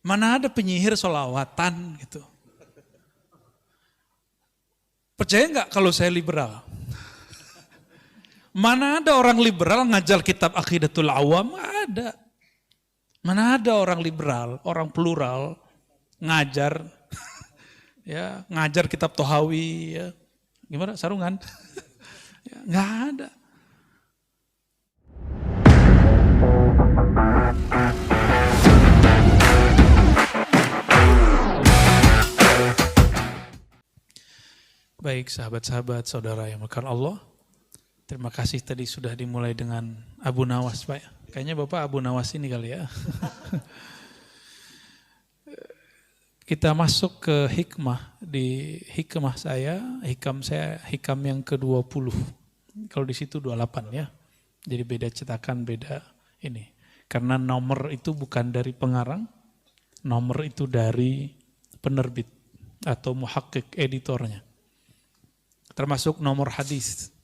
Mana ada penyihir sholawatan gitu. Percaya nggak kalau saya liberal? Mana ada orang liberal ngajar kitab Aqidatul Awam? Ada. Mana ada orang liberal, orang plural ngajar ya, ngajar kitab Tohawi ya. Gimana sarungan? Ya, nggak ada. Baik sahabat-sahabat, saudara yang makan Allah. Terima kasih tadi sudah dimulai dengan Abu Nawas, Pak. Kayaknya Bapak Abu Nawas ini kali ya. Kita masuk ke hikmah. Di hikmah saya, hikam yang ke-20. Kalau di situ 28 ya. Jadi beda cetakan, beda ini. Karena nomor itu bukan dari pengarang, nomor itu dari penerbit atau muhakkik editornya. Termasuk nomor hadis.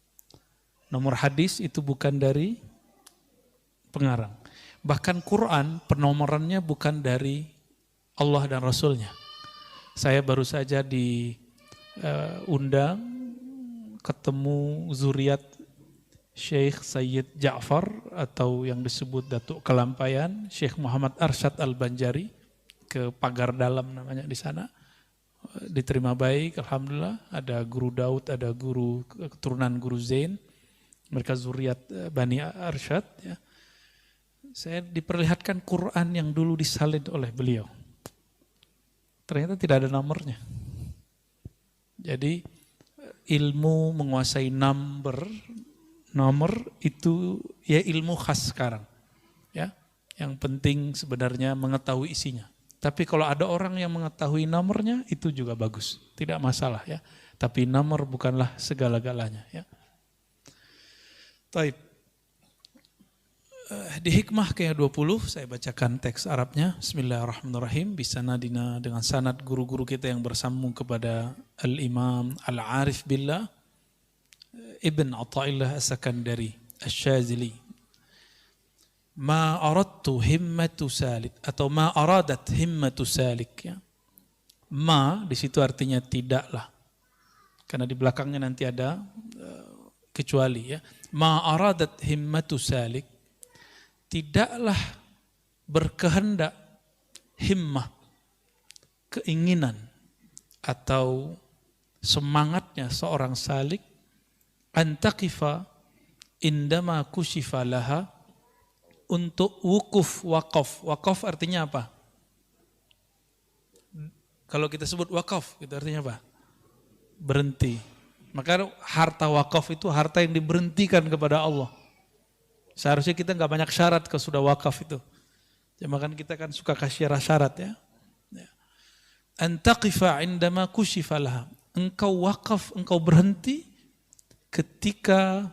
Nomor hadis itu bukan dari pengarang. Bahkan Quran penomorannya bukan dari Allah dan Rasulnya. Saya baru saja diundang ketemu zuriat Syekh Sayyid Ja'far atau yang disebut Datuk Kelampayan, Syekh Muhammad Arsyad Al-Banjari ke Pagar Dalam namanya di sana. Diterima baik, alhamdulillah. Ada guru Daud, ada guru keturunan guru Zain. Mereka zuriat Bani Arsyad. Ya. Saya diperlihatkan Quran yang dulu disalin oleh beliau. Ternyata tidak ada nomornya. Jadi ilmu menguasai nomor itu ya ilmu khas sekarang. Ya, yang penting sebenarnya mengetahui isinya. Tapi kalau ada orang yang mengetahui nomornya itu juga bagus, tidak masalah ya. Tapi nomor bukanlah segala-galanya ya. Taib. Di hikmah ke-20 saya bacakan teks Arabnya. Bismillahirrahmanirrahim. Bisanadina dengan sanad guru-guru kita yang bersambung kepada Al-Imam Al-Arif Billah Ibn Athaillah As-Sakandari Asy-Syazili. Ma aradtu himmatu salik atau ma aradat himmatu salik ya. Ma di situ artinya tidaklah. Karena di belakangnya nanti ada kecuali ya. Ma aradat himmatu salik, tidaklah berkehendak himmah, keinginan atau semangatnya seorang salik antaqifa indama kushifa laha, untuk wukuf, wakaf. Wakaf artinya apa? Kalau kita sebut wakaf, itu artinya apa? Berhenti. Maka harta wakaf itu harta yang diberhentikan kepada Allah. Seharusnya kita nggak banyak syarat kalau sudah wakaf itu. Cuma kan kita kan suka kasih syarat ya. Antaqifa indama kushifa laha. Engkau wakaf, engkau berhenti ketika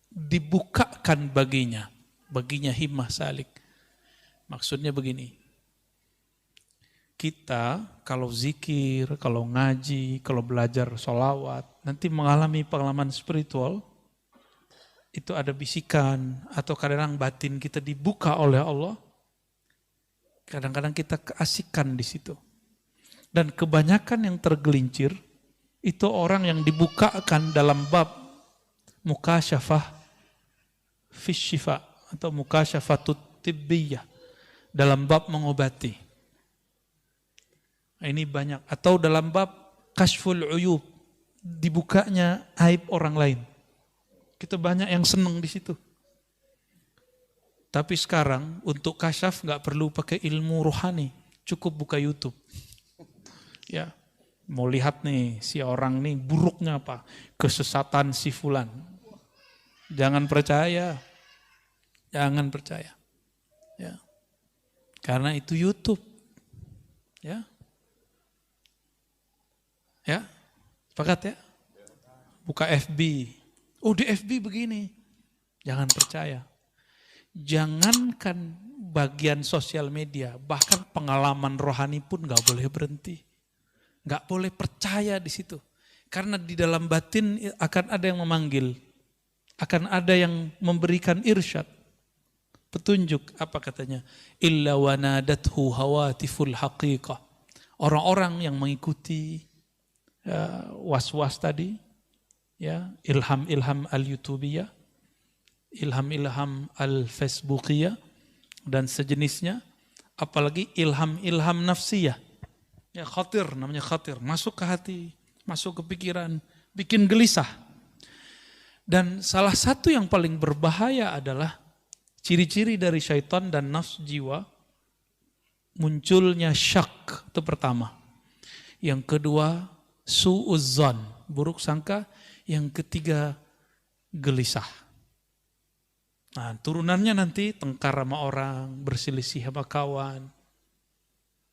dibukakan baginya himmah salik. Maksudnya begini, kita kalau zikir, kalau ngaji, kalau belajar sholawat, nanti mengalami pengalaman spiritual, itu ada bisikan atau kadang-kadang batin kita dibuka oleh Allah, kadang-kadang kita keasikan di situ. Dan kebanyakan yang tergelincir, itu orang yang dibukakan dalam bab mukasyafah fi syifa atau mukasyafatut tibbiyah, dalam bab mengobati. Ini banyak. Atau dalam bab kashful uyub, dibukanya aib orang lain. Kita banyak yang senang di situ. Tapi sekarang untuk kasyaf nggak perlu pakai ilmu rohani, cukup buka YouTube. Ya, mau lihat nih si orang nih buruknya apa, kesesatan si fulan. Jangan percaya. Jangan percaya. Ya. Karena itu YouTube. Ya. Ya. Sepakat ya? Buka FB. Oh, di FB begini. Jangan percaya. Jangankan bagian sosial media, bahkan pengalaman rohani pun gak boleh berhenti. Gak boleh percaya di situ. Karena di dalam batin akan ada yang memanggil. Akan ada yang memberikan irsyad. petunjuk. Apa katanya? Illa wanadathu hawatiful haqiqah. Orang-orang yang mengikuti was-was tadi, ya, ilham-ilham al-YouTubiyah, ilham-ilham al-Facebookiyah dan sejenisnya, apalagi ilham-ilham nafsiyah. Ya, khatir, namanya khatir, masuk ke hati, masuk ke pikiran, bikin gelisah. Dan salah satu yang paling berbahaya adalah ciri-ciri dari syaitan dan nafs jiwa, munculnya syak, itu pertama. Yang kedua, su'uzzan, buruk sangka. Yang ketiga, gelisah. Nah, turunannya nanti tengkar sama orang, berselisih sama kawan.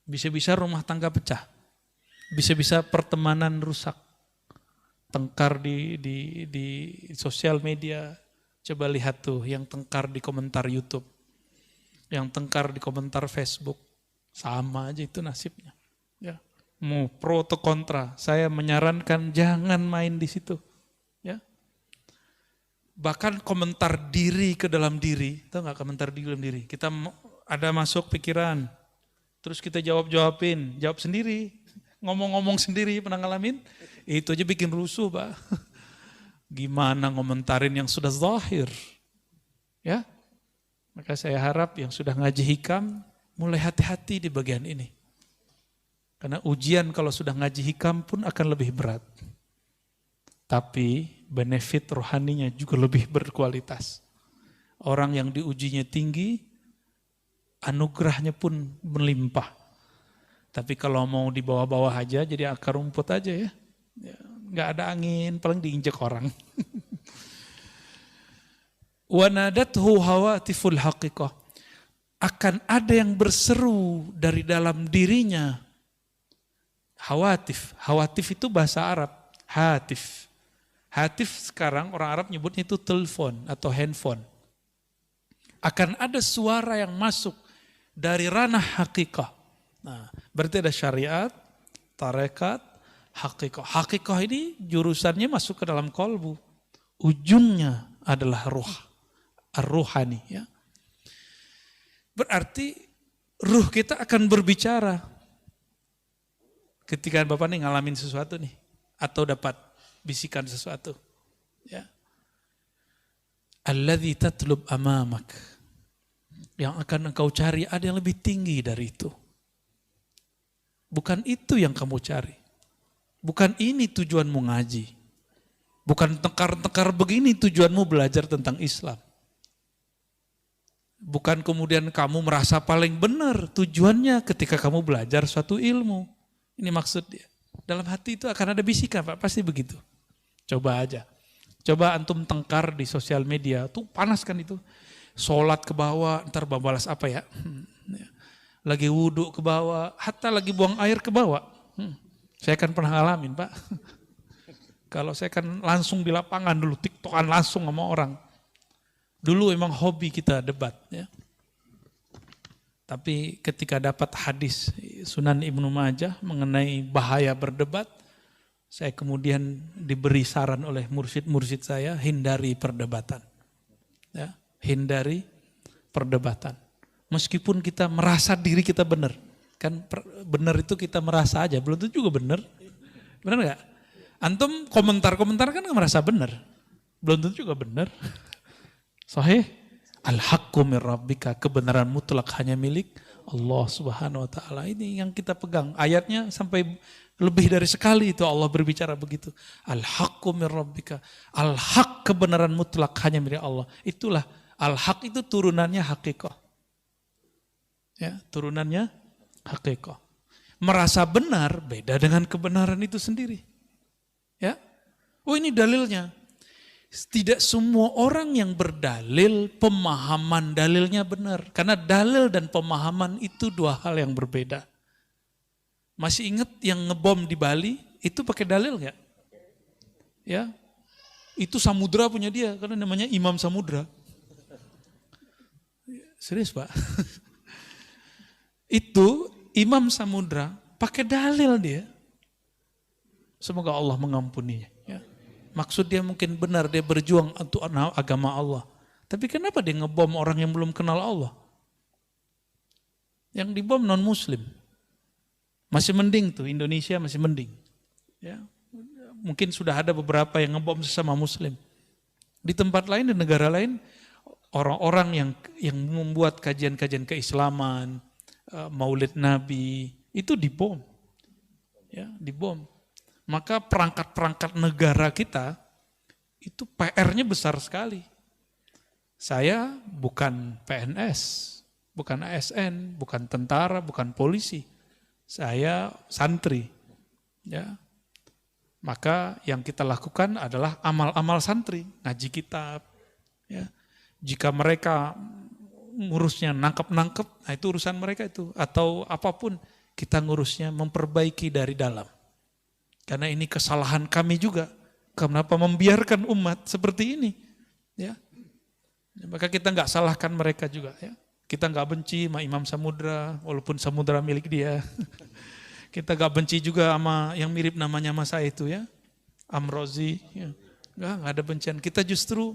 Bisa-bisa rumah tangga pecah. Bisa-bisa pertemanan rusak. Tengkar di sosial media. Coba lihat tuh yang tengkar di komentar YouTube. Yang tengkar di komentar Facebook. Sama aja itu nasibnya. Ya. Mau pro atau kontra, saya menyarankan jangan main di situ. Ya. Bahkan komentar diri ke dalam diri, tahu nggak komentar diri ke dalam diri? Kita ada masuk pikiran, terus kita jawab sendiri, ngomong-ngomong sendiri, pernah ngalamin? Itu aja bikin rusuh, Pak. Gimana ngomentarin yang sudah zahir? Ya, maka saya harap yang sudah ngaji hikam mulai hati-hati di bagian ini. Karena ujian kalau sudah ngaji hikam pun akan lebih berat. Tapi benefit rohaninya juga lebih berkualitas. Orang yang diujinya tinggi, anugerahnya pun melimpah. Tapi kalau mau di bawah-bawah aja, jadi akar rumput aja ya. Nggak ada angin, paling diinjek orang. Wanadathu hawatiful haqiqah. Akan ada yang berseru dari dalam dirinya. Hawatif itu bahasa Arab. Hatif. Hatif sekarang orang Arab nyebutnya itu telepon atau handphone. Akan ada suara yang masuk dari ranah hakikah. Nah, berarti ada syariat, tarekat, hakikah. Hakikah ini jurusannya masuk ke dalam kolbu. Ujungnya adalah ruh. Ar-ruhani. Ya. Berarti ruh kita akan berbicara. Ketika Bapak nih ngalamin sesuatu nih, atau dapat bisikan sesuatu. Ya. Alladzi tatlub amamak. Yang akan engkau cari ada yang lebih tinggi dari itu. Bukan itu yang kamu cari. Bukan ini tujuanmu ngaji. Bukan tekar-tekar begini tujuanmu belajar tentang Islam. Bukan kemudian kamu merasa paling benar tujuannya ketika kamu belajar suatu ilmu. Ini maksud dia. Dalam hati itu akan ada bisikan, Pak, pasti begitu. Coba aja. Coba antum tengkar di sosial media, tuh panas kan itu. Sholat ke bawah, ntar balas apa ya? Lagi wudhu ke bawah, hatta lagi buang air ke bawah. Saya kan pernah ngalamin, Pak. Kalau saya kan langsung di lapangan dulu, tiktokan langsung sama orang. Dulu emang hobi kita debat. Ya. Tapi ketika dapat hadis Sunan Ibnu Majah mengenai bahaya berdebat, saya kemudian diberi saran oleh mursyid-mursyid saya, hindari perdebatan. Ya, hindari perdebatan. Meskipun kita merasa diri kita benar. Kan benar itu kita merasa aja, belum tentu juga benar. Benar gak? Antum komentar-komentar kan merasa benar. Belum tentu juga benar. Sahih? Al-haqqu min rabbika, kebenaran mutlak hanya milik Allah Subhanahu wa taala. Ini yang kita pegang. Ayatnya sampai lebih dari sekali itu Allah berbicara begitu. Al-haqqu min rabbika. Al-haq, kebenaran mutlak hanya milik Allah. Itulah al-haq, itu turunannya hakikah. Ya, turunannya hakikah. Merasa benar beda dengan kebenaran itu sendiri. Ya. Oh, ini dalilnya. Tidak semua orang yang berdalil, pemahaman dalilnya benar. Karena dalil dan pemahaman itu dua hal yang berbeda. Masih ingat yang ngebom di Bali, itu pakai dalil nggak? Ya, itu Samudra punya dia, karena namanya Imam Samudra. Serius, Pak? Itu Imam Samudra pakai dalil dia. Semoga Allah mengampuninya. Ya. Maksud dia mungkin benar, dia berjuang untuk agama Allah. Tapi kenapa dia ngebom orang yang belum kenal Allah? Yang dibom non-muslim. Masih mending tuh, Indonesia masih mending. Ya, mungkin sudah ada beberapa yang ngebom sesama muslim. Di tempat lain, di negara lain, orang-orang yang membuat kajian-kajian keislaman, maulid Nabi, itu dibom. Ya, dibom. Maka perangkat-perangkat negara kita, itu PR-nya besar sekali. Saya bukan PNS, bukan ASN, bukan tentara, bukan polisi. Saya santri. Ya. Maka yang kita lakukan adalah amal-amal santri, ngaji kitab. Ya. Jika mereka ngurusnya nangkep-nangkep, nah itu urusan mereka itu. Atau apapun, kita ngurusnya memperbaiki dari dalam. Karena ini kesalahan kami juga. Kenapa membiarkan umat seperti ini? Ya. Maka kita nggak salahkan mereka juga. Ya. Kita nggak benci sama Imam Samudra, walaupun Samudra milik dia. Kita nggak benci juga sama yang mirip namanya sama saya itu ya, Amrozi. Ya. Nggak ada bencian. Kita justru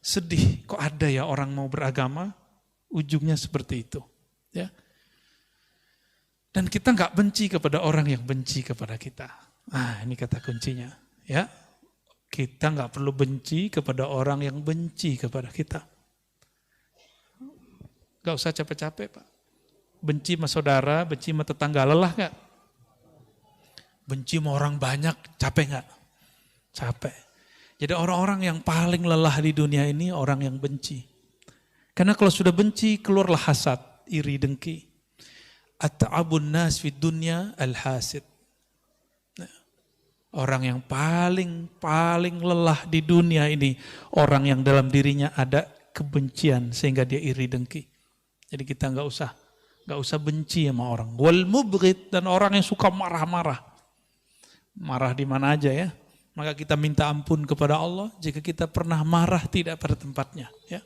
sedih, kok ada ya orang mau beragama, ujungnya seperti itu. Ya. Dan kita nggak benci kepada orang yang benci kepada kita. Ah, ini kata kuncinya. Ya, kita nggak perlu benci kepada orang yang benci kepada kita. Gak usah capek-capek Pak. Benci sama saudara, benci sama tetangga, lelah gak? Benci sama orang banyak, capek gak? Capek. Jadi orang-orang yang paling lelah di dunia ini orang yang benci. Karena kalau sudah benci, keluarlah hasad, iri, dengki. At'abun nas fid dunya al-hasid. Orang yang paling lelah di dunia ini, orang yang dalam dirinya ada kebencian sehingga dia iri dengki. Jadi kita nggak usah benci sama orang. Wal mubghid, dan orang yang suka marah-marah. Marah di mana aja ya. Maka kita minta ampun kepada Allah jika kita pernah marah tidak pada tempatnya. Ya.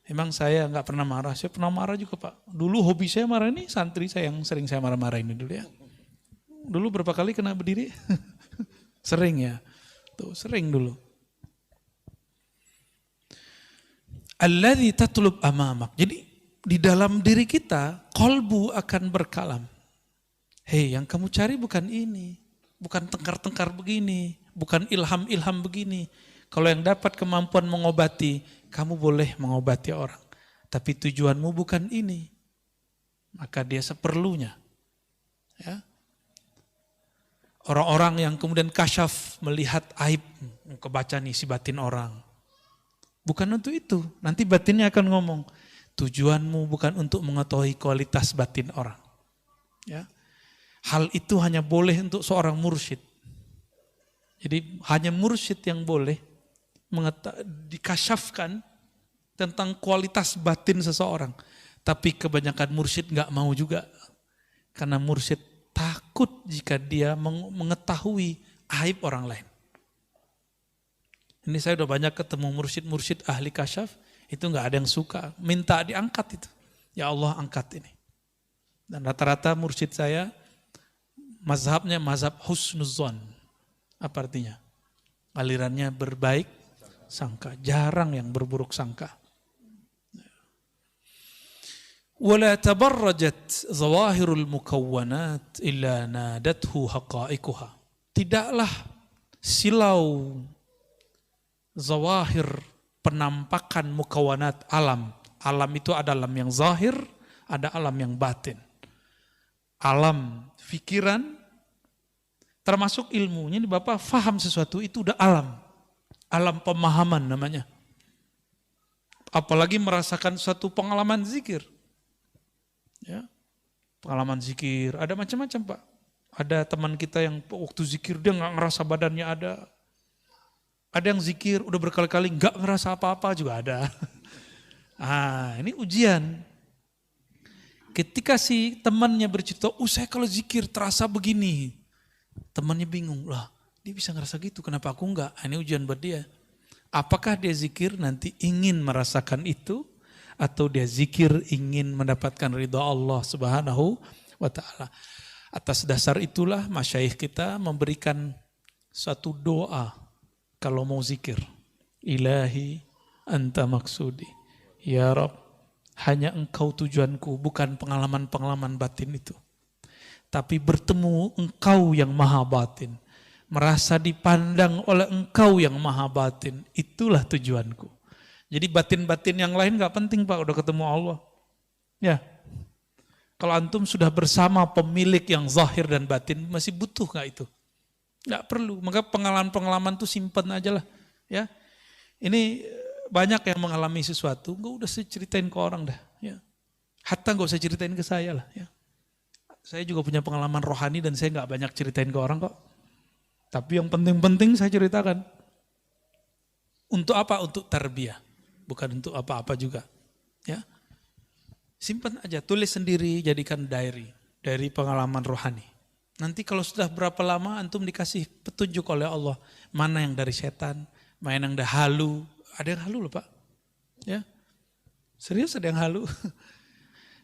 Emang saya nggak pernah marah, saya pernah marah juga Pak. Dulu hobi saya marah, ini santri saya yang sering saya marah-marah ini dulu ya. Dulu berapa kali kena berdiri? Sering ya. Tuh, sering dulu. Alladzi tatlub amamak. Jadi di dalam diri kita, qalbu akan berkalam. Hei, yang kamu cari bukan ini. Bukan tengkar-tengkar begini. Bukan ilham-ilham begini. Kalau yang dapat kemampuan mengobati, kamu boleh mengobati orang. Tapi tujuanmu bukan ini. Maka dia seperlunya. Ya. Orang-orang yang kemudian kasyaf melihat aib, kebaca nih si batin orang. Bukan untuk itu, nanti batinnya akan ngomong, tujuanmu bukan untuk mengetahui kualitas batin orang. Ya. Hal itu hanya boleh untuk seorang mursyid. Jadi hanya mursyid yang boleh dikasyafkan tentang kualitas batin seseorang. Tapi kebanyakan mursyid nggak mau juga. Karena mursyid takut jika dia mengetahui aib orang lain. Ini saya udah banyak ketemu mursyid-mursyid ahli kasyaf, itu nggak ada yang suka, minta diangkat itu. Ya Allah angkat ini. Dan rata-rata mursyid saya, mazhabnya mazhab husnuzon. Apa artinya? Alirannya berbaik sangka, jarang yang berburuk sangka. ولا تبرجت ظواهر المكونات إلا نادته حقائقها. Tidaklah silau zawahir penampakan mukawanat alam. Alam itu ada alam yang zahir, ada alam yang batin. Alam fikiran, termasuk ilmunya, ini Bapak faham sesuatu itu udah alam. Alam pemahaman namanya. Apalagi merasakan suatu pengalaman zikir. Ya, pengalaman zikir, ada macam-macam Pak. Ada teman kita yang waktu zikir dia nggak ngerasa badannya ada. Ada yang zikir udah berkali-kali nggak ngerasa apa-apa juga ada. Ah, ini ujian. Ketika si temannya bercerita, saya kalau zikir terasa begini. Temannya bingung, lah dia bisa ngerasa gitu, kenapa aku enggak? Ini ujian buat dia. Apakah dia zikir nanti ingin merasakan itu? Atau dia zikir ingin mendapatkan ridha Allah Subhanahu wa ta'ala. Atas dasar itulah masyayikh kita memberikan satu doa kalau mau zikir. Ilahi anta maksudi. Ya Rabb, hanya engkau tujuanku, bukan pengalaman-pengalaman batin itu. Tapi bertemu engkau yang maha batin. Merasa dipandang oleh engkau yang maha batin. Itulah tujuanku. Jadi batin-batin yang lain gak penting Pak, udah ketemu Allah. Ya. Kalau antum sudah bersama pemilik yang zahir dan batin, masih butuh gak itu? Gak perlu. Maka pengalaman-pengalaman itu simpen aja lah. Ya. Ini banyak yang mengalami sesuatu, gak udah saya ceritain ke orang dah. Ya. Hatta gak usah ceritain ke saya lah. Ya. Saya juga punya pengalaman rohani dan saya gak banyak ceritain ke orang kok. Tapi yang penting-penting saya ceritakan. Untuk apa? Untuk tarbiyah. Bukan untuk apa-apa juga. Ya. Simpan aja, tulis sendiri, jadikan diary. Dari pengalaman rohani. Nanti kalau sudah berapa lama antum dikasih petunjuk oleh Allah. Mana yang dari setan, mana yang dari halu. Ada yang halu loh Pak. Ya. Serius ada yang halu.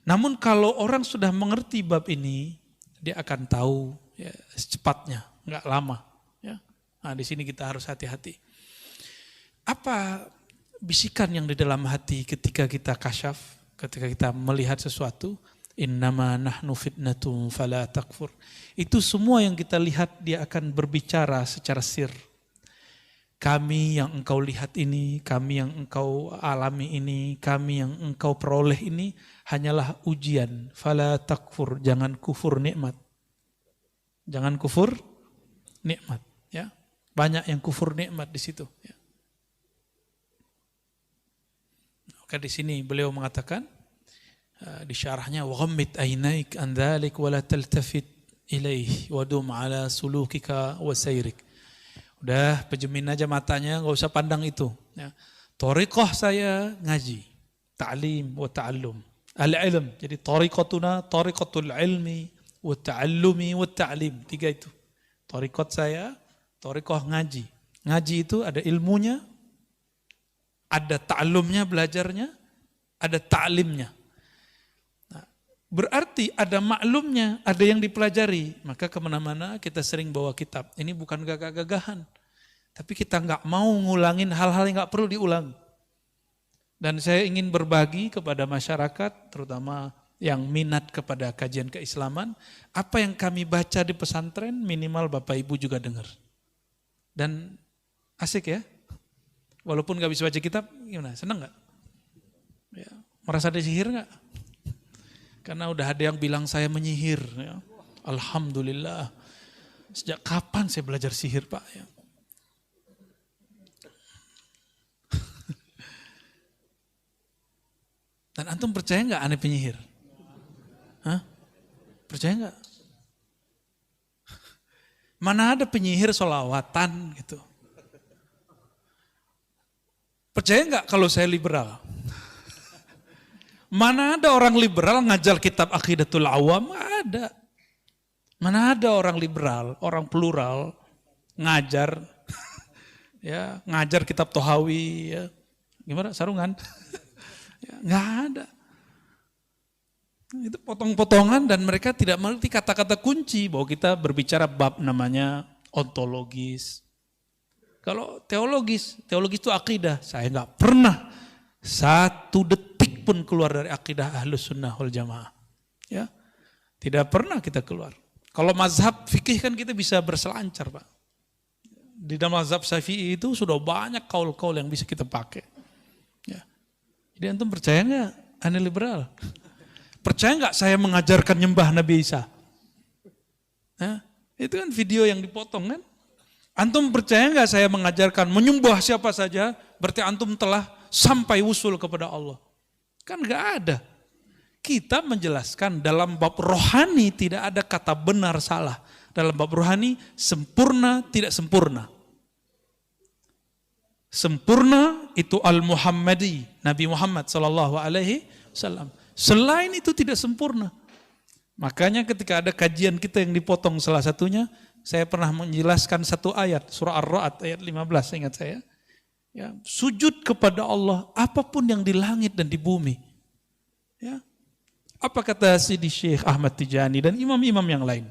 Namun kalau orang sudah mengerti bab ini, dia akan tahu ya, secepatnya, nggak lama. Ya. Nah, di sini kita harus hati-hati. Apa bisikan yang di dalam hati ketika kita kasyaf, ketika kita melihat sesuatu? Innama nahnu fitnatun fala takfur. Itu semua yang kita lihat dia akan berbicara secara sir. Kami yang engkau lihat ini, kami yang engkau alami ini, kami yang engkau peroleh ini hanyalah ujian. Fala takfur, jangan kufur nikmat. Jangan kufur nikmat. Ya, banyak yang kufur nikmat di situ. Ya. Maka di sini beliau mengatakan di syarahnya waghammid aynaik an dzalik wa la taltafit ilaih wa dum ala sulukika wa sayrik. Udah pejemin aja matanya, enggak usah pandang itu. Ya. Thariqah saya ngaji, ta'lim wa ta'allum. Al-ilm. Jadi thariqatuna thariqatul ilmi wa ta'allumi wa ta'lim. 3 itu. Thariqat saya, thariqah ngaji. Ngaji itu ada ilmunya, ada ta'allumnya, belajarnya, ada ta'limnya. Nah, berarti ada maklumnya, ada yang dipelajari. Maka kemana-mana kita sering bawa kitab. Ini bukan gagah-gagahan. Tapi kita nggak mau ngulangin hal-hal yang nggak perlu diulang. Dan saya ingin berbagi kepada masyarakat, terutama yang minat kepada kajian keislaman, apa yang kami baca di pesantren minimal Bapak Ibu juga dengar. Dan asik ya. Walaupun nggak bisa baca kitab, gimana? Senang nggak? Ya, merasa disihir nggak? Karena udah ada yang bilang saya menyihir. Ya. Alhamdulillah. Sejak kapan saya belajar sihir Pak? Ya. Dan antum percaya nggak aneh penyihir? Hah? Percaya nggak? Mana ada penyihir sholawatan gitu? Percaya nggak kalau saya liberal? Mana ada orang liberal ngajar kitab Aqidatul Awam? Ada. Mana ada orang liberal, orang plural ngajar, ya ngajar kitab Tohawi, ya gimana sarungan? Ya, nggak ada. Itu potong-potongan dan mereka tidak mengerti kata-kata kunci bahwa kita berbicara bab namanya ontologis. Kalau teologis itu akidah. Saya nggak pernah 1 detik pun keluar dari akidah Ahlus Sunnah wal Jamaah. Ya, tidak pernah kita keluar. Kalau mazhab fikih kan kita bisa berselancar Pak. Di dalam mazhab Syafi'i itu sudah banyak kaul-kaul yang bisa kita pakai. Ya. Jadi antum percaya nggak aneh liberal? Percaya nggak saya mengajarkan nyembah Nabi Isa? Nah, itu kan video yang dipotong kan? Antum percaya nggak saya mengajarkan menyembah siapa saja? Berarti antum telah sampai usul kepada Allah. Kan nggak ada. Kita menjelaskan dalam bab rohani tidak ada kata benar salah. Dalam bab rohani sempurna tidak sempurna. Sempurna itu al-Muhammadi, Nabi Muhammad SAW. Selain itu tidak sempurna. Makanya ketika ada kajian kita yang dipotong salah satunya, saya pernah menjelaskan satu ayat, surah Ar-Ra'd ayat 15, ingat saya. Ya, sujud kepada Allah apapun yang di langit dan di bumi. Ya. Apa kata Sidi Syekh Ahmad Tijani dan imam-imam yang lain?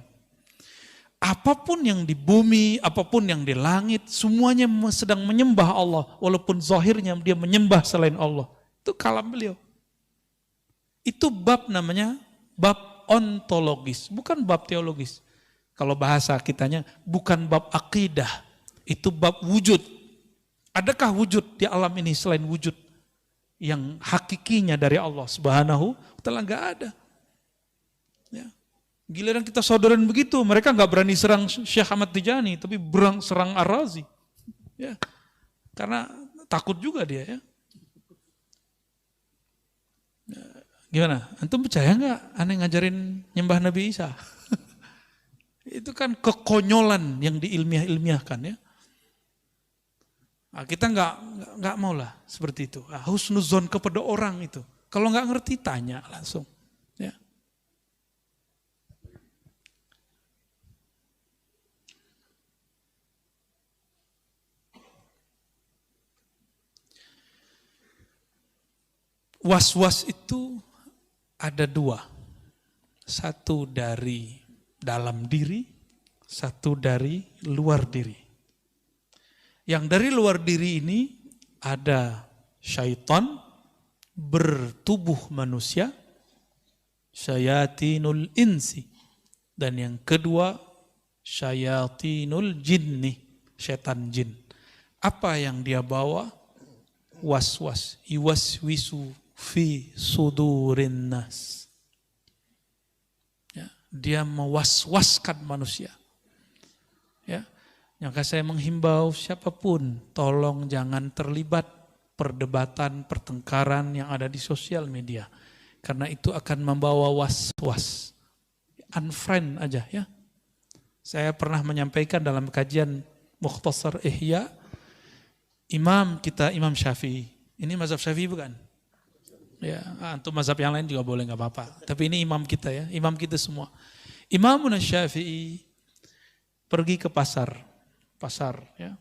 apapun yang di bumi, apapun yang di langit, semuanya sedang menyembah Allah. Walaupun zahirnya dia menyembah selain Allah. Itu kalam beliau. Itu bab namanya bab ontologis, bukan bab teologis. Kalau bahasa kitanya bukan bab akidah, itu bab wujud. Adakah wujud di alam ini selain wujud yang hakikinya dari Allah Subhanahu wa Ta'ala? Enggak ada. Ya. Giliran kita saudaraan begitu, mereka nggak berani serang Syekh Ahmad Tijani, tapi serang Ar-Razi. Ya. Karena takut juga dia ya. Gimana? Antum percaya nggak aneh ngajarin nyembah Nabi Isa? Itu kan kekonyolan yang diilmiah-ilmiahkan ya. Nah, kita nggak mau lah seperti itu. Husnuzon kepada orang itu. Kalau nggak ngerti tanya langsung. Ya. Was-was itu ada dua. Satu dari dalam diri, satu dari luar diri. Yang dari luar diri ini ada syaitan bertubuh manusia, syayatinul insi. Dan yang kedua, syayatinul jinni, setan jin. Apa yang dia bawa? Was-was, iwaswisu fi sudurin nas. Ya, dia mewaswaskan manusia. Ya, maka saya menghimbau siapapun, tolong jangan terlibat perdebatan, pertengkaran yang ada di sosial media. Karena itu akan membawa was-was. Unfriend aja ya. Saya pernah menyampaikan dalam kajian Mukhtasar Ihya, imam kita Imam Syafi'i. Ini mazhab Syafi'i bukan? Ya, untuk mazhab yang lain juga boleh nggak apa-apa. Tapi ini imam kita ya, imam kita semua. Imam Syafi'i pergi ke pasar ya.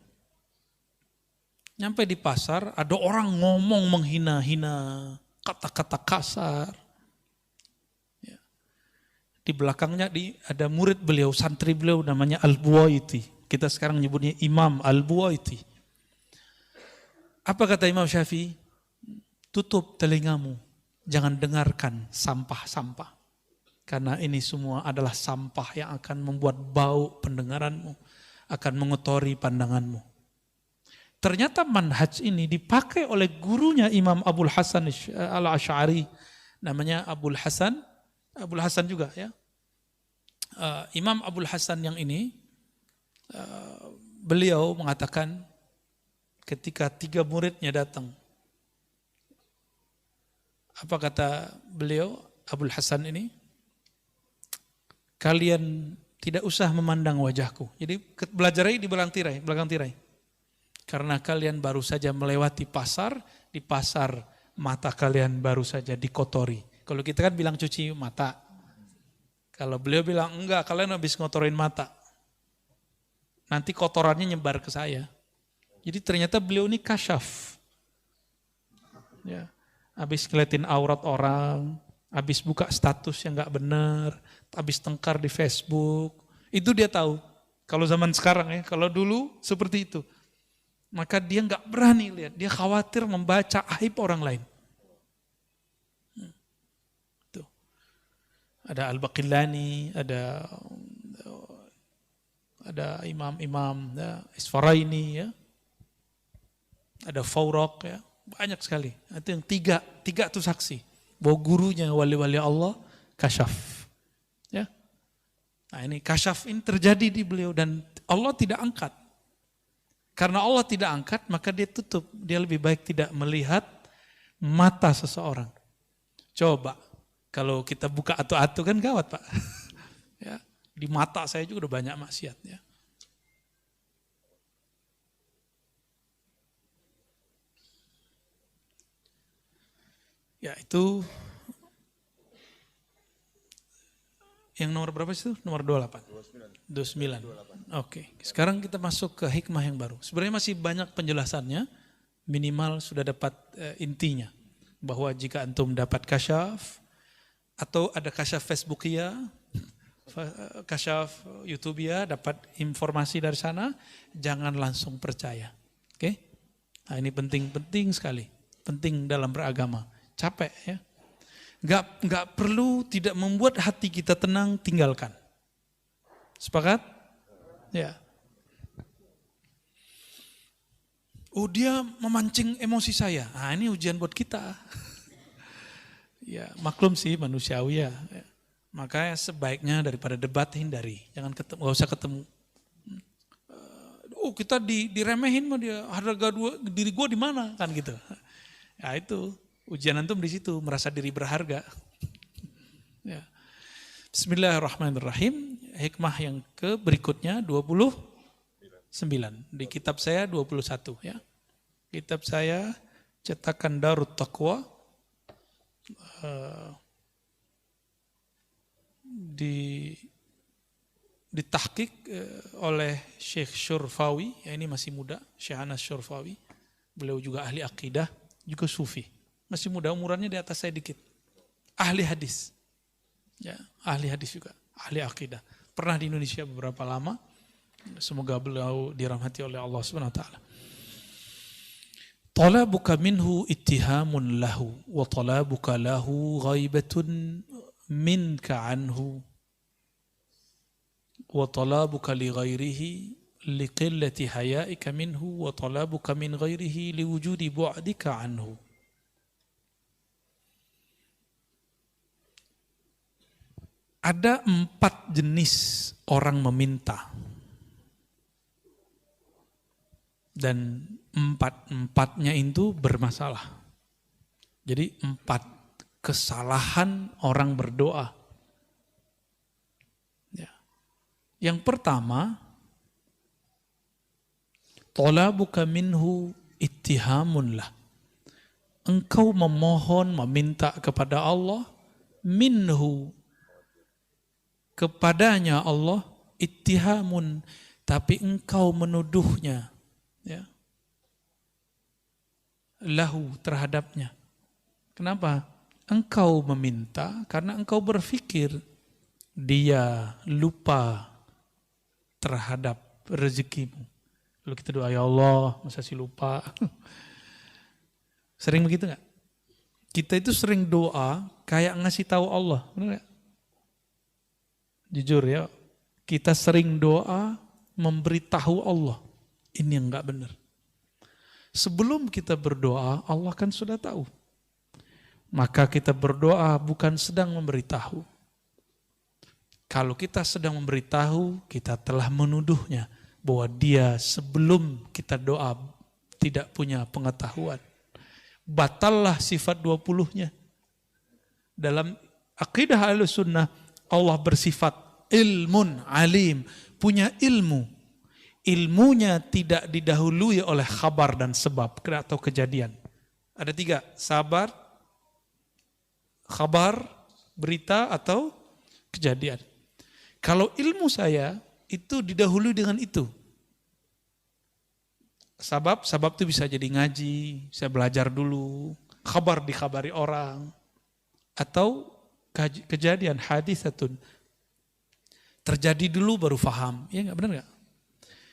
Nyampe di pasar, ada orang ngomong menghina-hina, kata-kata kasar. Ya. Di belakangnya ada murid beliau, santri beliau namanya Al-Buwaiti. Kita sekarang nyebutnya Imam Al-Buwaiti. Apa kata Imam Syafi'i? Tutup telingamu, jangan dengarkan sampah-sampah. Karena ini semua adalah sampah yang akan membuat bau pendengaranmu, akan mengotori pandanganmu. Ternyata manhaj ini dipakai oleh gurunya Imam Abul Hasan Al-Asy'ari, namanya Abul Hasan juga ya. Imam Abul Hasan yang ini, beliau mengatakan ketika 3 muridnya datang, apa kata beliau, Abul Hasan ini? Kalian tidak usah memandang wajahku. Jadi belajarnya di belakang tirai. Karena kalian baru saja melewati pasar, di pasar mata kalian baru saja dikotori. Kalau kita kan bilang cuci mata. Kalau beliau bilang enggak, kalian habis ngotorin mata. Nanti kotorannya nyebar ke saya. Jadi ternyata beliau ini kasyaf. Ya. Habis ngeliatin aurat orang, habis buka status yang gak benar, habis tengkar di Facebook, itu dia tahu. Kalau zaman sekarang ya, kalau dulu seperti itu. Maka dia gak berani lihat, dia khawatir membaca aib orang lain. Tuh. Ada Al-Baqillani, ada imam-imam Isfaraini ya. Ada Fawraq ya. Banyak sekali. Itu yang tiga itu saksi. Bahwa gurunya wali-wali Allah kasyaf. Ya. Nah ini kasyaf ini terjadi di beliau dan Allah tidak angkat. Karena Allah tidak angkat maka dia tutup. Dia lebih baik tidak melihat mata seseorang. Coba kalau kita buka atu-atu kan gawat Pak. Ya. Di mata saya juga udah banyak maksiat ya. Ya itu yang nomor berapa sih itu? Nomor 28. 29. Oke. Sekarang kita masuk ke hikmah yang baru. Sebenarnya masih banyak penjelasannya. Minimal sudah dapat intinya. Bahwa jika antum dapat kasyaf atau ada kasyaf Facebookia, Kasyaf, YouTube dapat informasi dari sana, jangan langsung percaya. Oke? Nah, ini penting sekali. Penting dalam beragama. Capek ya. Nggak perlu, tidak membuat hati kita tenang, tinggalkan. Sepakat? Ya. Oh, dia memancing emosi saya. Nah, ini ujian buat kita. Ya, maklum sih manusiawi ya. Makanya sebaiknya daripada debat hindari. Jangan ketemu, nggak usah ketemu. Oh, kita diremehin mah dia, harga diri gua di mana kan gitu. Ya itu, ujian antum di situ, merasa diri berharga. Ya. Bismillahirrahmanirrahim. Hikmah yang berikutnya 29. Di kitab saya 21 ya. Kitab saya cetakan Darut Taqwa ditahqiq oleh Syekh Syurfawi, ya ini masih muda, Syekh Anas Syurfawi. Beliau juga ahli akidah, juga sufi. Masih muda, umurannya di atas saya dikit. Ahli hadis. Ya, ahli hadis juga, ahli akidah. Pernah di Indonesia beberapa lama. Semoga beliau dirahmati oleh Allah Subhanahu wa taala. Talabuka minhu ittihamun lahu wa talabuka lahu ghaibatun minka anhu wa talabuka li ghairihi li qillati hayaika minhu wa talabuka min ghairihi li wujudi bu'dika anhu. Ada 4 jenis orang meminta. Dan 4-empatnya itu bermasalah. Jadi 4 kesalahan orang berdoa. Ya. Yang pertama, talabuka minhu ittihamun lah. Engkau memohon, meminta kepada Allah, minhu, kepadanya Allah, ittihamun, tapi engkau menuduhnya. Ya. Lahu, terhadapnya. Kenapa? Engkau meminta karena engkau berpikir dia lupa terhadap rezekimu. Lalu kita doa, ya Allah, masa sih lupa? Sering begitu gak? Kita itu sering doa kayak ngasih tahu Allah, benar gak? Jujur ya, kita sering doa memberitahu Allah. Ini yang gak benar. Sebelum kita berdoa, Allah kan sudah tahu. Maka kita berdoa bukan sedang memberitahu. Kalau kita sedang memberitahu, kita telah menuduhnya bahwa dia sebelum kita doa tidak punya pengetahuan. Batallah sifat 20-nya. Dalam akidah Ahlussunnah, Allah bersifat ilmun alim, punya ilmu. Ilmunya tidak didahului oleh khabar dan sebab atau kejadian. Ada 3, sabar, khabar, berita atau kejadian. Kalau ilmu saya itu didahului dengan itu. Sabab itu bisa jadi ngaji, saya belajar dulu, khabar dikhabari orang, atau kejadian hadisatun. Terjadi dulu baru faham, ya nggak benar nggak?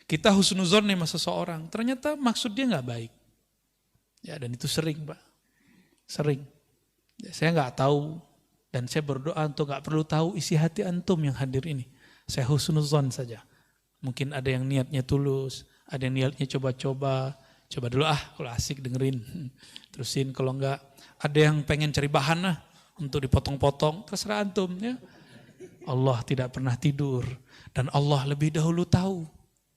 Kita husnuzon nih sama seseorang, ternyata maksud dia nggak baik. Ya, dan itu sering, Pak. Sering. Ya, saya nggak tahu dan saya berdoa untuk nggak perlu tahu isi hati antum yang hadir ini. Saya husnuzon saja. Mungkin ada yang niatnya tulus, ada yang niatnya coba-coba. Coba dulu kalau asik dengerin. Terusin kalau enggak. Ada yang pengen cari bahan untuk dipotong-potong, terserah antum ya. Allah tidak pernah tidur dan Allah lebih dahulu tahu.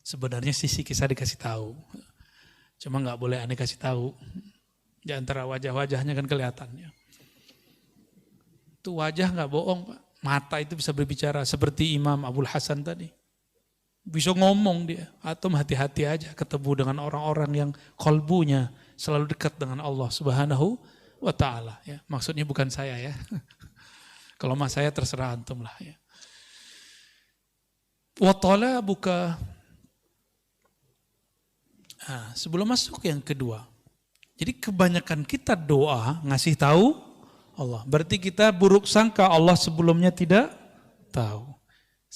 Sebenarnya sisi kisah dikasih tahu. Cuma nggak boleh aneh kasih tahu. Di antara wajah-wajahnya kan kelihatannya. Itu wajah nggak bohong, Pak. Mata itu bisa berbicara seperti Imam Abul Hasan tadi. Bisa ngomong dia. Atau hati-hati aja ketemu dengan orang-orang yang kolbunya selalu dekat dengan Allah Subhanahu wa ta'ala. Ya. Maksudnya bukan saya ya. Kalau mas saya terserah antum lah ya. Wa talabuka. Sebelum masuk yang kedua. Jadi kebanyakan kita doa ngasih tahu Allah. Berarti kita buruk sangka Allah sebelumnya tidak tahu.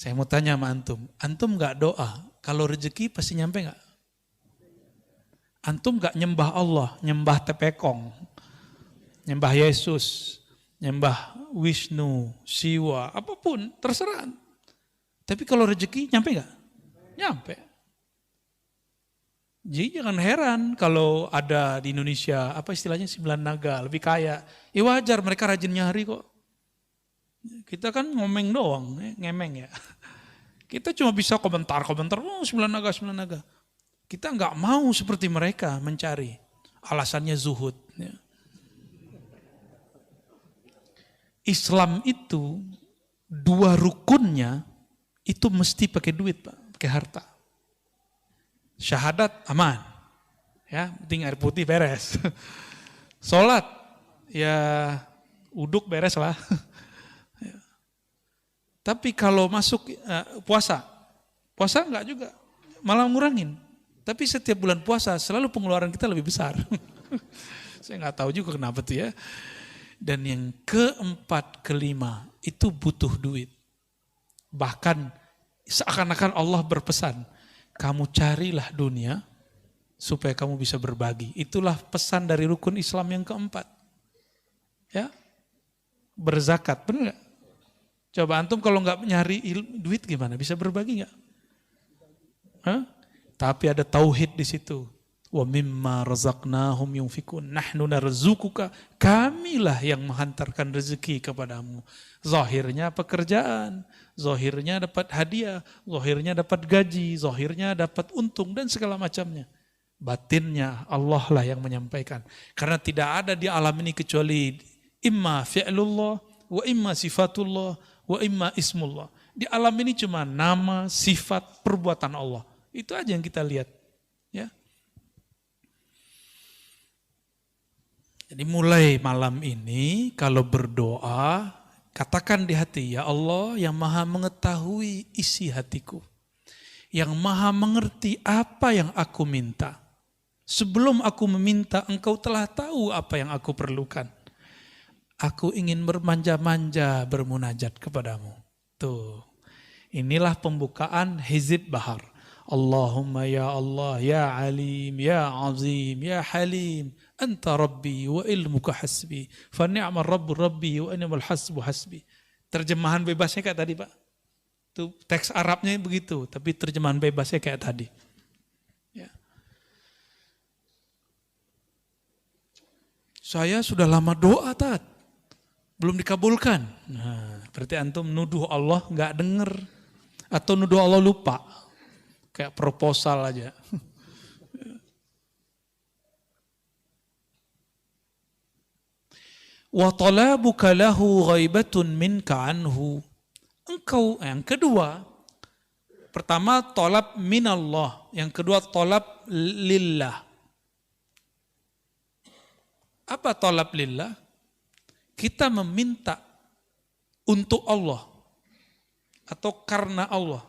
Saya mau tanya sama antum nggak doa, kalau rezeki pasti nyampe nggak? Antum nggak nyembah Allah, nyembah tepekong, nyembah Yesus, nyembah Wisnu, Siwa, apapun, terserah. Tapi kalau rezeki nyampe nggak? Nyampe. Jadi jangan heran kalau ada di Indonesia, apa istilahnya 9 naga, lebih kaya. Ya wajar mereka rajin nyari kok. Kita kan ngomeng doang, ngemeng ya. Kita cuma bisa komentar-komentar, oh 9 naga, 9 naga. Kita nggak mau seperti mereka mencari. Alasannya zuhud. Ya. Islam itu 2 rukunnya itu mesti pakai duit Pak, pakai harta. Syahadat aman, ya penting air putih beres. Sholat ya uduk beres lah. Tapi kalau masuk puasa enggak juga, malah ngurangin. Tapi setiap bulan puasa selalu pengeluaran kita lebih besar. Saya nggak tahu juga kenapa tuh ya. Dan yang keempat, kelima itu butuh duit. Bahkan seakan-akan Allah berpesan, kamu carilah dunia supaya kamu bisa berbagi. Itulah pesan dari rukun Islam yang keempat. Ya, berzakat, benar nggak? Coba antum kalau nggak nyari duit gimana? Bisa berbagi nggak? Tapi ada tauhid di situ. Wa mimma razaqnahum yunfikun. Nahnu narzuquka. Kamilah yang menghantarkan rezeki kepadamu. Zahirnya pekerjaan, zahirnya dapat hadiah, zahirnya dapat gaji, zahirnya dapat untung dan segala macamnya. Batinnya Allah lah yang menyampaikan. Karena tidak ada di alam ini kecuali imma fi'lullah wa imma sifatullah wa imma ismullah. Di alam ini cuma nama, sifat, perbuatan Allah. Itu aja yang kita lihat. Ya. Jadi mulai malam ini kalau berdoa, katakan di hati, ya Allah yang maha mengetahui isi hatiku. Yang maha mengerti apa yang aku minta. Sebelum aku meminta, engkau telah tahu apa yang aku perlukan. Aku ingin bermanja-manja bermunajat kepadamu. Tuh, inilah pembukaan Hizib Bahar. Allahumma ya Allah, ya Alim, ya Azim, ya Halim. Anta Rabbi wa ilmuka hasbi. Fa ni'mal Rabbu Rabbi wa ni'mal hasbu hasbi. Terjemahan bebasnya kayak tadi Pak. Itu teks Arabnya begitu, tapi terjemahan bebasnya kayak tadi. Ya. Saya sudah lama doa Tat. Belum dikabulkan. Nah, berarti antum nuduh Allah nggak denger atau nuduh Allah lupa. Kayak proposal aja. Wa talabuka lahu ghaibatun minka anhu. Engkau yang kedua, pertama talab minallah, yang kedua talab lillah. Apa talab lillah? Kita meminta untuk Allah atau karena Allah.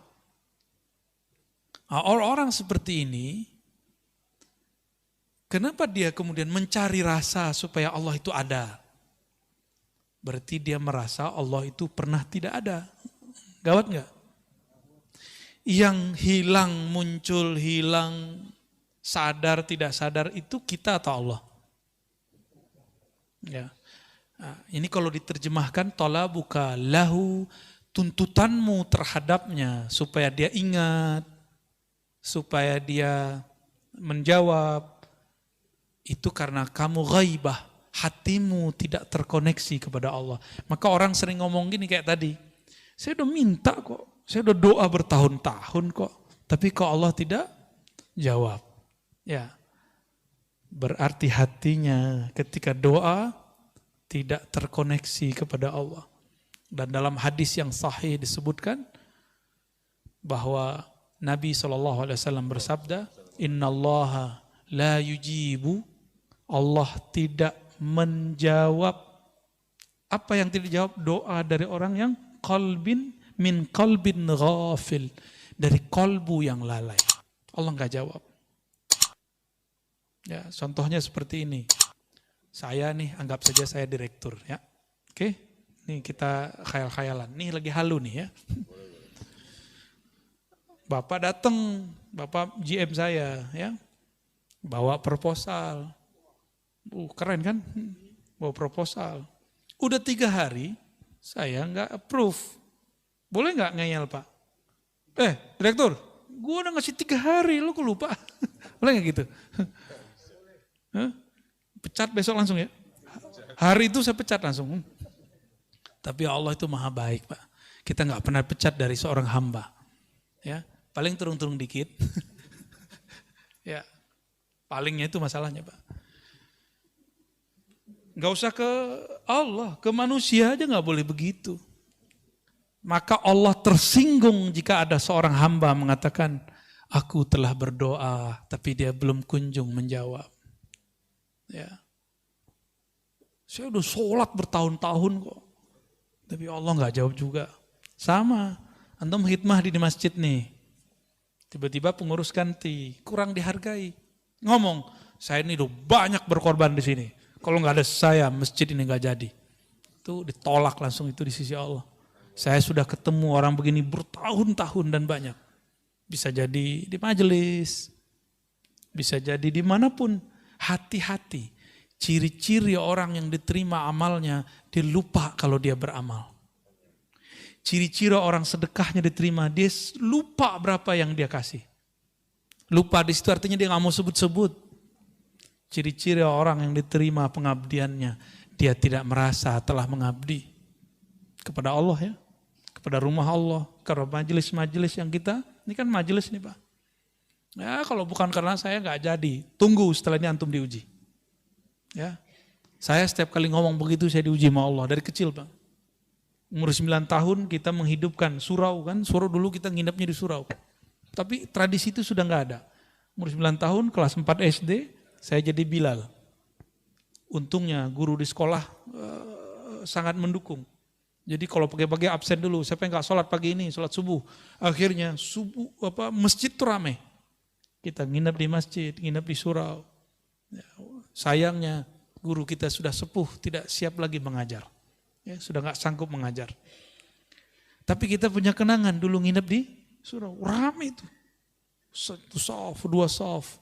Nah, orang-orang seperti ini, kenapa dia kemudian mencari rasa supaya Allah itu ada? Berarti dia merasa Allah itu pernah tidak ada. Gawat nggak? Yang hilang, muncul, hilang, sadar, tidak sadar itu kita atau Allah? Ya. Nah, ini kalau diterjemahkan talabuka lahu, tuntutanmu terhadapnya supaya dia ingat, supaya dia menjawab, itu karena kamu ghaibah, hatimu tidak terkoneksi kepada Allah. Maka orang sering ngomong gini kayak tadi, saya udah minta kok, saya udah doa bertahun-tahun kok, tapi kok Allah tidak jawab. Ya, berarti hatinya ketika doa tidak terkoneksi kepada Allah. Dan dalam hadis yang sahih disebutkan bahwa Nabi SAW bersabda, Innallaha la yujibu, Allah tidak menjawab. Apa yang tidak dijawab? Doa dari orang yang min qalbin ghafil, dari kolbu yang lalai. Allah enggak jawab. Ya, contohnya seperti ini. Saya nih, anggap saja saya direktur ya. Oke, ini kita khayal-khayalan. Nih lagi halu nih ya. Bapak datang, Bapak GM saya, ya, bawa proposal. Keren kan? Bawa proposal. Udah 3 hari, saya nggak approve. Boleh nggak ngeyel Pak? Direktur, gue udah ngasih 3 hari, lu kok lupa? Boleh nggak gitu? Pecat besok langsung ya? Hari itu saya pecat langsung. Tapi Allah itu maha baik Pak. Kita nggak pernah pecat dari seorang hamba. Ya, paling turun-turun dikit. Ya, palingnya itu masalahnya Pak. Nggak usah ke Allah, ke manusia aja nggak boleh begitu. Maka Allah tersinggung jika ada seorang hamba mengatakan, aku telah berdoa, tapi dia belum kunjung menjawab. Ya, saya udah sholat bertahun-tahun kok, tapi Allah nggak jawab juga. Sama, antum khidmah di masjid nih, tiba-tiba pengurus ganti, kurang dihargai. Ngomong, saya ini udah banyak berkorban di sini. Kalau nggak ada saya, masjid ini nggak jadi. Itu ditolak langsung itu di sisi Allah. Saya sudah ketemu orang begini bertahun-tahun dan banyak. Bisa jadi di majelis, bisa jadi dimanapun. Hati-hati, ciri-ciri orang yang diterima amalnya, dia lupa kalau dia beramal. Ciri-ciri orang sedekahnya diterima, dia lupa berapa yang dia kasih. Lupa di situ artinya dia nggak mau sebut-sebut. Ciri-ciri orang yang diterima pengabdiannya, dia tidak merasa telah mengabdi kepada Allah ya, kepada rumah Allah, kepada majelis-majelis yang kita, ini kan majelis nih Pak. Ya kalau bukan karena saya nggak jadi, tunggu setelah ini antum diuji. Ya, saya setiap kali ngomong begitu saya diuji sama Allah dari kecil Pak. Umur 9 tahun kita menghidupkan surau kan, surau dulu kita nginepnya di surau. Tapi tradisi itu sudah nggak ada. Umur 9 tahun kelas 4 SD, saya jadi Bilal. Untungnya guru di sekolah sangat mendukung. Jadi kalau pagi-pagi absen dulu, siapa yang nggak sholat pagi ini, sholat subuh. Akhirnya masjid tuh rame. Kita nginep di masjid, nginep di surau. Sayangnya guru kita sudah sepuh, tidak siap lagi mengajar. Ya, sudah nggak sanggup mengajar. Tapi kita punya kenangan dulu nginep di surau, rame itu. 1 sof, 2 sof.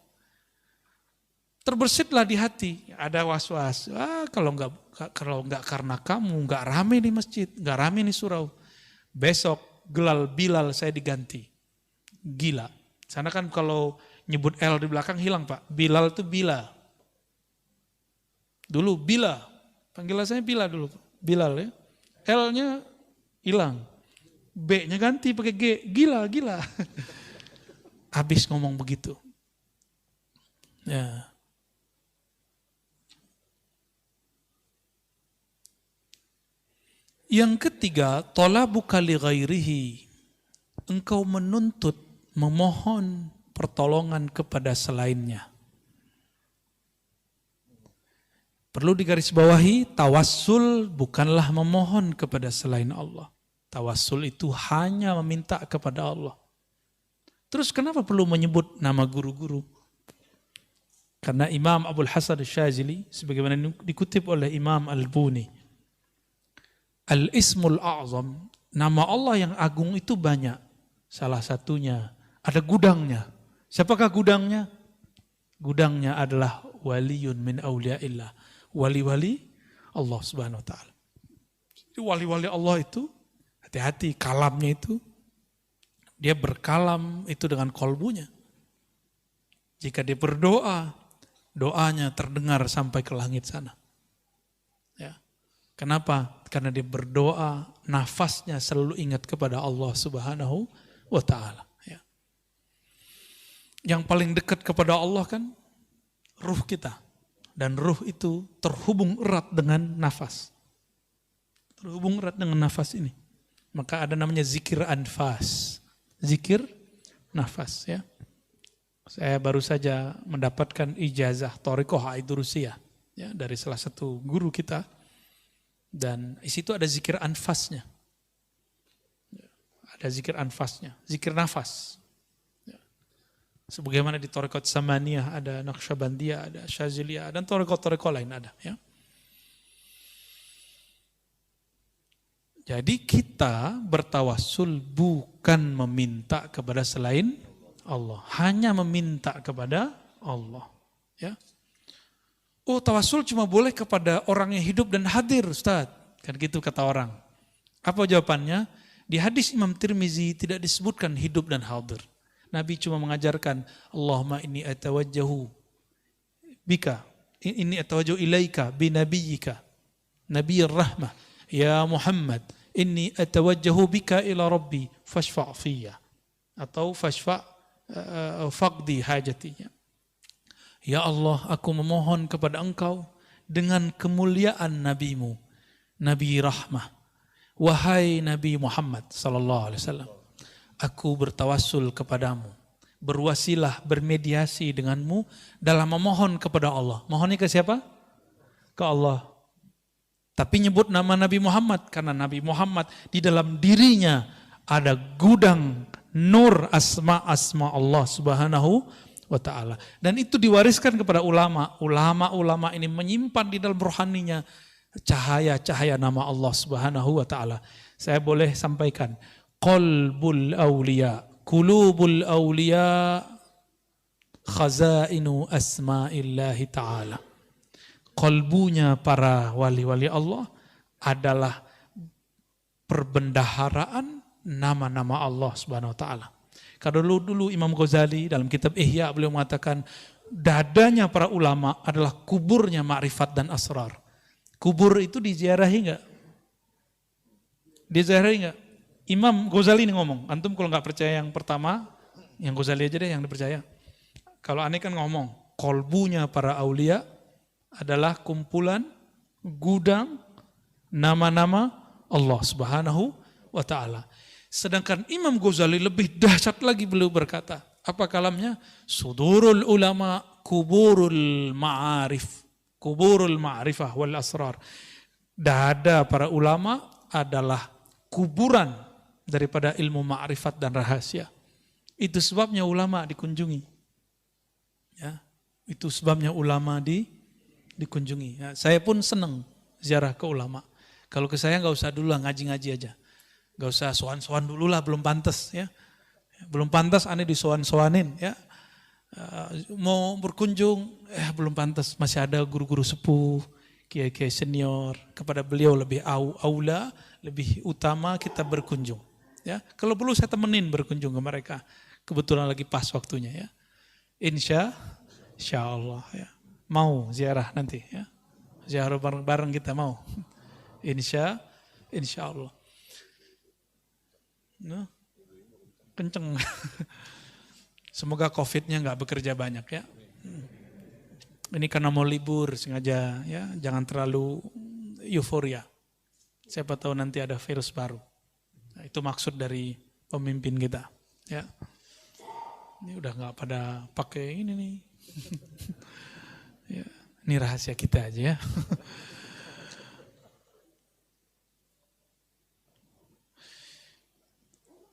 Terbesitlah di hati, ada was-was. Kalau nggak karena kamu, nggak rame di masjid, nggak rame di surau. Besok Bilal saya diganti. Gila. Sana kan kalau nyebut L di belakang hilang Pak. Bilal itu Bila. Dulu Bila. Panggilan saya Bila dulu. Bilal ya. L-nya hilang. B-nya ganti pakai G. Gila. Habis ngomong begitu. Ya. Yang ketiga, talabuka li ghairihi. Engkau menuntut, memohon pertolongan kepada selainnya. Perlu digarisbawahi, tawassul bukanlah memohon kepada selain Allah. Tawassul itu hanya meminta kepada Allah. Terus kenapa perlu menyebut nama guru-guru? Karena Imam Abul Hasan Asy-Syadzili, sebagaimana dikutip oleh Imam Al-Buni, Al-Ismul A'zam, nama Allah yang agung itu banyak. Salah satunya ada gudangnya. Siapakah gudangnya? Gudangnya adalah waliyun min awliyaillah. Wali-wali Allah Subhanahu wa taala. Jadi wali-wali Allah itu hati-hati kalamnya itu, dia berkalam itu dengan kolbunya. Jika dia berdoa, doanya terdengar sampai ke langit sana. Ya. Kenapa? Karena dia berdoa, nafasnya selalu ingat kepada Allah Subhanahu wa taala. Ya. Yang paling dekat kepada Allah kan ruh kita. Dan ruh itu terhubung erat dengan nafas. Terhubung erat dengan nafas ini. Maka ada namanya zikir anfas. Zikir nafas ya. Saya baru saja mendapatkan ijazah Thariqah Aidurusiyah ya, dari salah satu guru kita. Dan di situ ada zikir anfasnya. Ada zikir anfasnya, zikir nafas. Sebagaimana di Thariqat Samaniyah ada Naqsyabandiyah, ada Syaziliyah, dan Thariqat lain ada. Ya. Jadi kita bertawassul bukan meminta kepada selain Allah, hanya meminta kepada Allah. Ya. Oh, tawassul cuma boleh kepada orang yang hidup dan hadir, Ustaz. Kan gitu kata orang. Apa jawabannya? Di hadis Imam Tirmizi tidak disebutkan hidup dan hadir. Nabi cuma mengajarkan, Allahumma inni atawajjahu bika, inni atawajjahu ilaika binabiyyika, Nabiyyir rahmah, ya Muhammad, inni atawajjahu bika ila rabbi, fashfa' fiyya. Atau fashfa' faqdi hajatinya. Ya Allah, aku memohon kepada engkau dengan kemuliaan nabimu, Nabi rahmah. Wahai Nabi Muhammad sallallahu alaihi wasallam, aku bertawassul kepadamu, berwasilah, bermediasi denganmu dalam memohon kepada Allah. Mohonnya ke siapa? Ke Allah. Tapi nyebut nama Nabi Muhammad karena Nabi Muhammad di dalam dirinya ada gudang nur asma-asma Allah Subhanahu wa ta'ala. Dan itu diwariskan kepada ulama. Ulama-ulama ini menyimpan di dalam rohaninya cahaya-cahaya nama Allah Subhanahu wa ta'ala. Saya boleh sampaikan, qalbul awliya, qulubul awliya, khazainu asma'illahi ta'ala. Qalbunya para wali-wali Allah adalah perbendaharaan nama-nama Allah Subhanahu wa ta'ala. Kalau dulu Imam Ghazali dalam kitab Ihya beliau mengatakan dadanya para ulama adalah kuburnya ma'rifat dan asrar. Kubur itu diziarahi enggak? Diziarahi enggak? Imam Ghazali ini ngomong, antum kalau enggak percaya yang pertama, yang Ghazali aja deh yang dipercaya. Kalau aneh kan ngomong, kolbunya para aulia adalah kumpulan gudang nama-nama Allah Subhanahu wa ta'ala. Sedangkan Imam Ghazali lebih dahsyat lagi, beliau berkata, apa kalamnya? Sudurul ulama kuburul ma'arif, kuburul ma'rifah wal asrar. Dada para ulama adalah kuburan daripada ilmu ma'rifat dan rahasia. Itu sebabnya ulama dikunjungi. Ya, itu sebabnya ulama dikunjungi. Ya, saya pun senang ziarah ke ulama. Kalau ke saya nggak usah dulu lah, ngaji-ngaji aja. Gak usah soan-soan dulu lah, belum pantas ya. Belum pantas aneh disoan-soanin ya. Mau berkunjung, belum pantas, masih ada guru-guru sepuh, kiai-kiai senior. Kepada beliau lebih aula, lebih utama kita berkunjung. Ya, kalau perlu saya temenin berkunjung ke mereka. Kebetulan lagi pas waktunya ya. Insya Allah ya. Mau ziarah nanti ya. Ziarah bareng-bareng kita mau. Insya Allah. Nah, kenceng. Semoga COVID-nya nggak bekerja banyak ya. Ini karena mau libur sengaja ya, jangan terlalu euforia. Siapa tahu nanti ada virus baru. Nah, itu maksud dari pemimpin kita. Ya, ini udah nggak pada pakai ini nih. Ya, ini rahasia kita aja ya.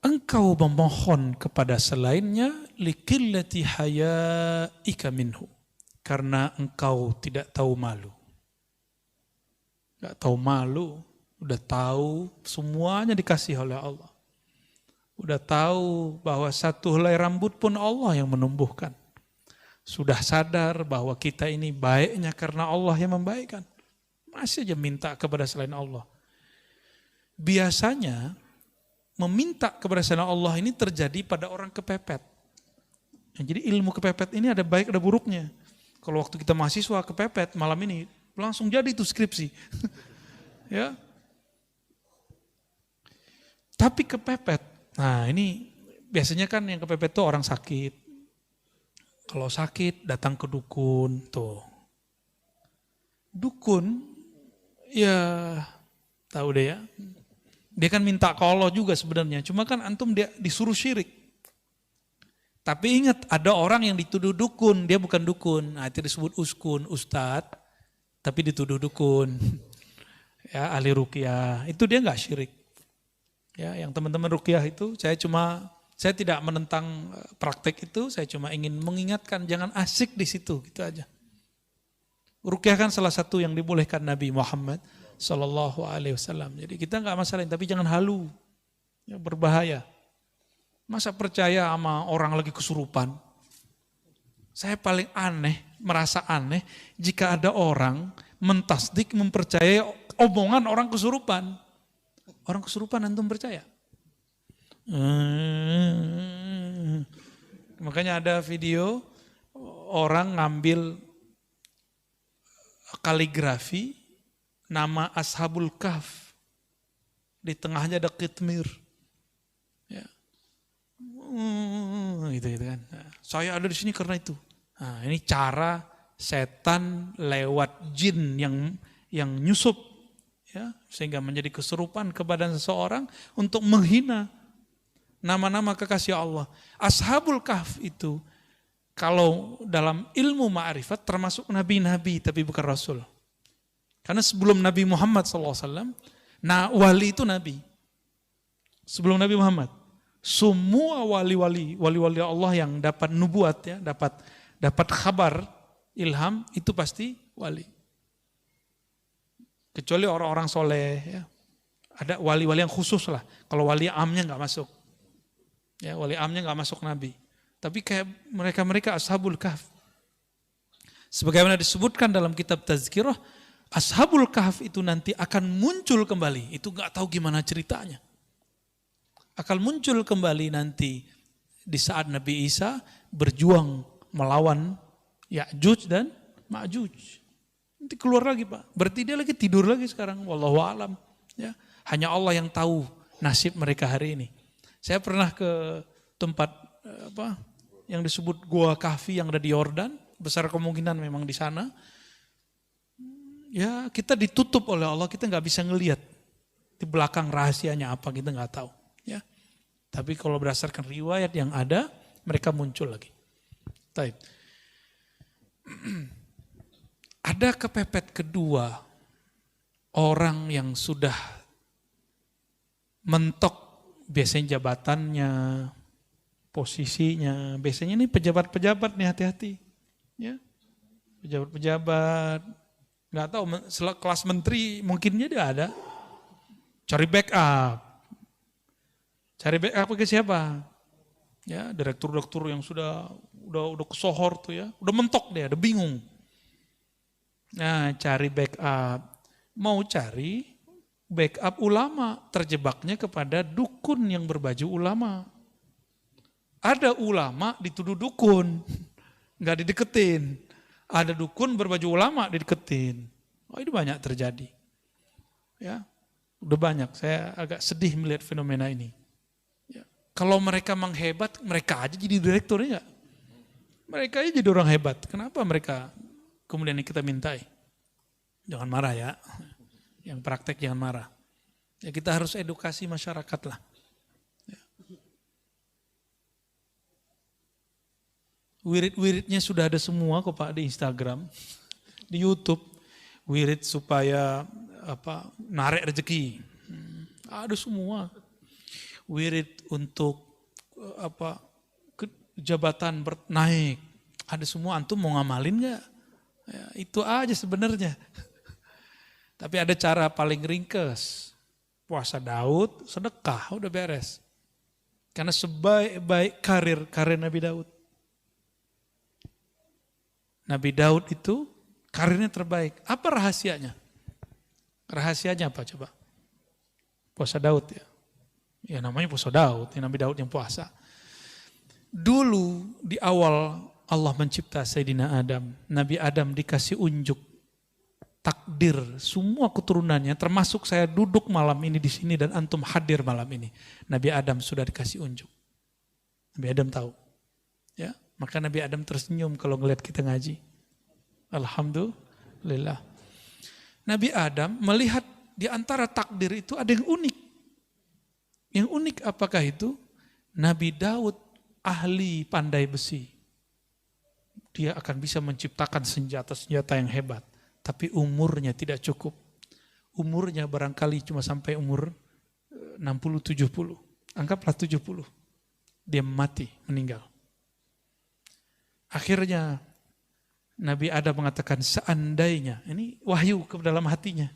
Engkau memohon kepada selainnya likillati hayaika minhu, karena engkau tidak tahu malu. Enggak tahu malu, udah tahu semuanya dikasih oleh Allah. Udah tahu bahwa satu helai rambut pun Allah yang menumbuhkan. Sudah sadar bahwa kita ini baiknya karena Allah yang membaikkan. Masih aja minta kepada selain Allah. Biasanya meminta kepada selain Allah ini terjadi pada orang kepepet. Jadi ilmu kepepet ini ada baik ada buruknya. Kalau waktu kita mahasiswa kepepet malam ini langsung jadi itu skripsi. Ya. Tapi kepepet. Nah, ini biasanya kan yang kepepet itu orang sakit. Kalau sakit datang ke dukun tuh. Dukun ya tahu deh ya. Dia kan minta ke Allah juga sebenarnya, cuma kan antum dia disuruh syirik. Tapi ingat, ada orang yang dituduh dukun, dia bukan dukun. Nah, itu disebut uskun, ustadz, tapi dituduh dukun. Ya, ahli ruqyah, itu dia nggak syirik. Ya, yang teman-teman ruqyah itu, saya tidak menentang praktek itu, saya cuma ingin mengingatkan jangan asik di situ, gitu aja. Ruqyah kan salah satu yang dibolehkan Nabi Muhammad Sallallahu Alaihi Wasallam. Jadi kita nggak masalahin, tapi jangan halu, ya, berbahaya. Masa percaya sama orang lagi kesurupan? Saya paling merasa aneh jika ada orang mentasdik, mempercayai omongan orang kesurupan. Orang kesurupan antum percaya? Makanya ada video orang ngambil kaligrafi nama Ashabul Kahf. Di tengahnya ada kitmir. Ya. Gitu kan. Saya ada di sini karena itu. Nah, ini cara setan lewat jin yang nyusup, ya, sehingga menjadi kesurupan ke badan seseorang untuk menghina nama-nama kekasih Allah. Ashabul Kahf itu kalau dalam ilmu ma'rifat termasuk nabi-nabi tapi bukan rasul. Karena sebelum Nabi Muhammad SAW, nah wali itu nabi. Sebelum Nabi Muhammad, semua wali-wali Allah yang dapat nubuat, ya, dapat kabar ilham itu pasti wali. Kecuali orang-orang soleh, ya. Ada wali-wali yang khusus lah. Kalau wali amnya nggak masuk, ya, wali amnya nggak masuk nabi. Tapi kayak mereka Ashabul Kahf. Sebagaimana disebutkan dalam kitab Tazkirah, Ashabul Kahf itu nanti akan muncul kembali. Itu nggak tahu gimana ceritanya. Akan muncul kembali nanti di saat Nabi Isa berjuang melawan Ya'juj dan Ma'juj. Nanti keluar lagi Pak. Berarti dia lagi tidur lagi sekarang. Wallahu a'lam. Ya, hanya Allah yang tahu nasib mereka hari ini. Saya pernah ke tempat yang disebut Gua Kahfi yang ada di Yordan. Besar kemungkinan memang di sana. Ya, kita ditutup oleh Allah, kita nggak bisa ngelihat di belakang rahasianya apa, kita nggak tahu. Ya, tapi kalau berdasarkan riwayat yang ada, mereka muncul lagi. Taib. Ada kepepet kedua, orang yang sudah mentok biasanya jabatannya, posisinya, biasanya ini pejabat-pejabat nih, hati-hati. Ya, pejabat-pejabat, nggak tahu kelas menteri mungkinnya dia ada. Cari backup ke siapa? Ya, direktur-direktur yang udah kesohor tuh, ya, udah mentok dia, udah bingung. Nah, cari backup, mau cari backup ulama, terjebaknya kepada dukun yang berbaju ulama. Ada ulama dituduh dukun, nggak dideketin. Ada dukun berbaju ulama dideketin. Oh, itu banyak terjadi. Ya, udah banyak. Saya agak sedih melihat fenomena ini. Ya. Kalau mereka menghebat, mereka aja jadi direktur, ya. Mereka aja jadi orang hebat. Kenapa mereka kemudian kita mintai? Jangan marah, ya. Yang praktek jangan marah. Ya, kita harus edukasi masyarakat lah. Ya. Wirid-wiridnya sudah ada semua kok Pak di Instagram, di YouTube. Wirid supaya narik rezeki. Ada semua. Wirid untuk jabatan naik. Ada semua, antum mau ngamalin nggak? Ya, itu aja sebenarnya. Tapi ada cara paling ringkes. Puasa Daud, sedekah, udah beres. Karena sebaik-baik karir Nabi Daud. Nabi Daud itu karirnya terbaik. Apa rahasianya? Rahasianya apa coba? Puasa Daud, ya. Ya namanya puasa Daud, ya, Nabi Daud yang puasa. Dulu di awal Allah mencipta Sayyidina Adam. Nabi Adam dikasih unjuk takdir semua keturunannya, termasuk saya duduk malam ini di sini dan antum hadir malam ini. Nabi Adam sudah dikasih unjuk. Nabi Adam tahu. Ya, maka Nabi Adam tersenyum kalau ngelihat kita ngaji. Alhamdulillah. Nabi Adam melihat di antara takdir itu ada yang unik. Yang unik apakah itu? Nabi Daud ahli pandai besi. Dia akan bisa menciptakan senjata-senjata yang hebat. Tapi umurnya tidak cukup. Umurnya barangkali cuma sampai umur 60-70. Anggaplah 70. Dia mati, meninggal. Akhirnya Nabi Adam mengatakan seandainya, ini wahyu ke dalam hatinya.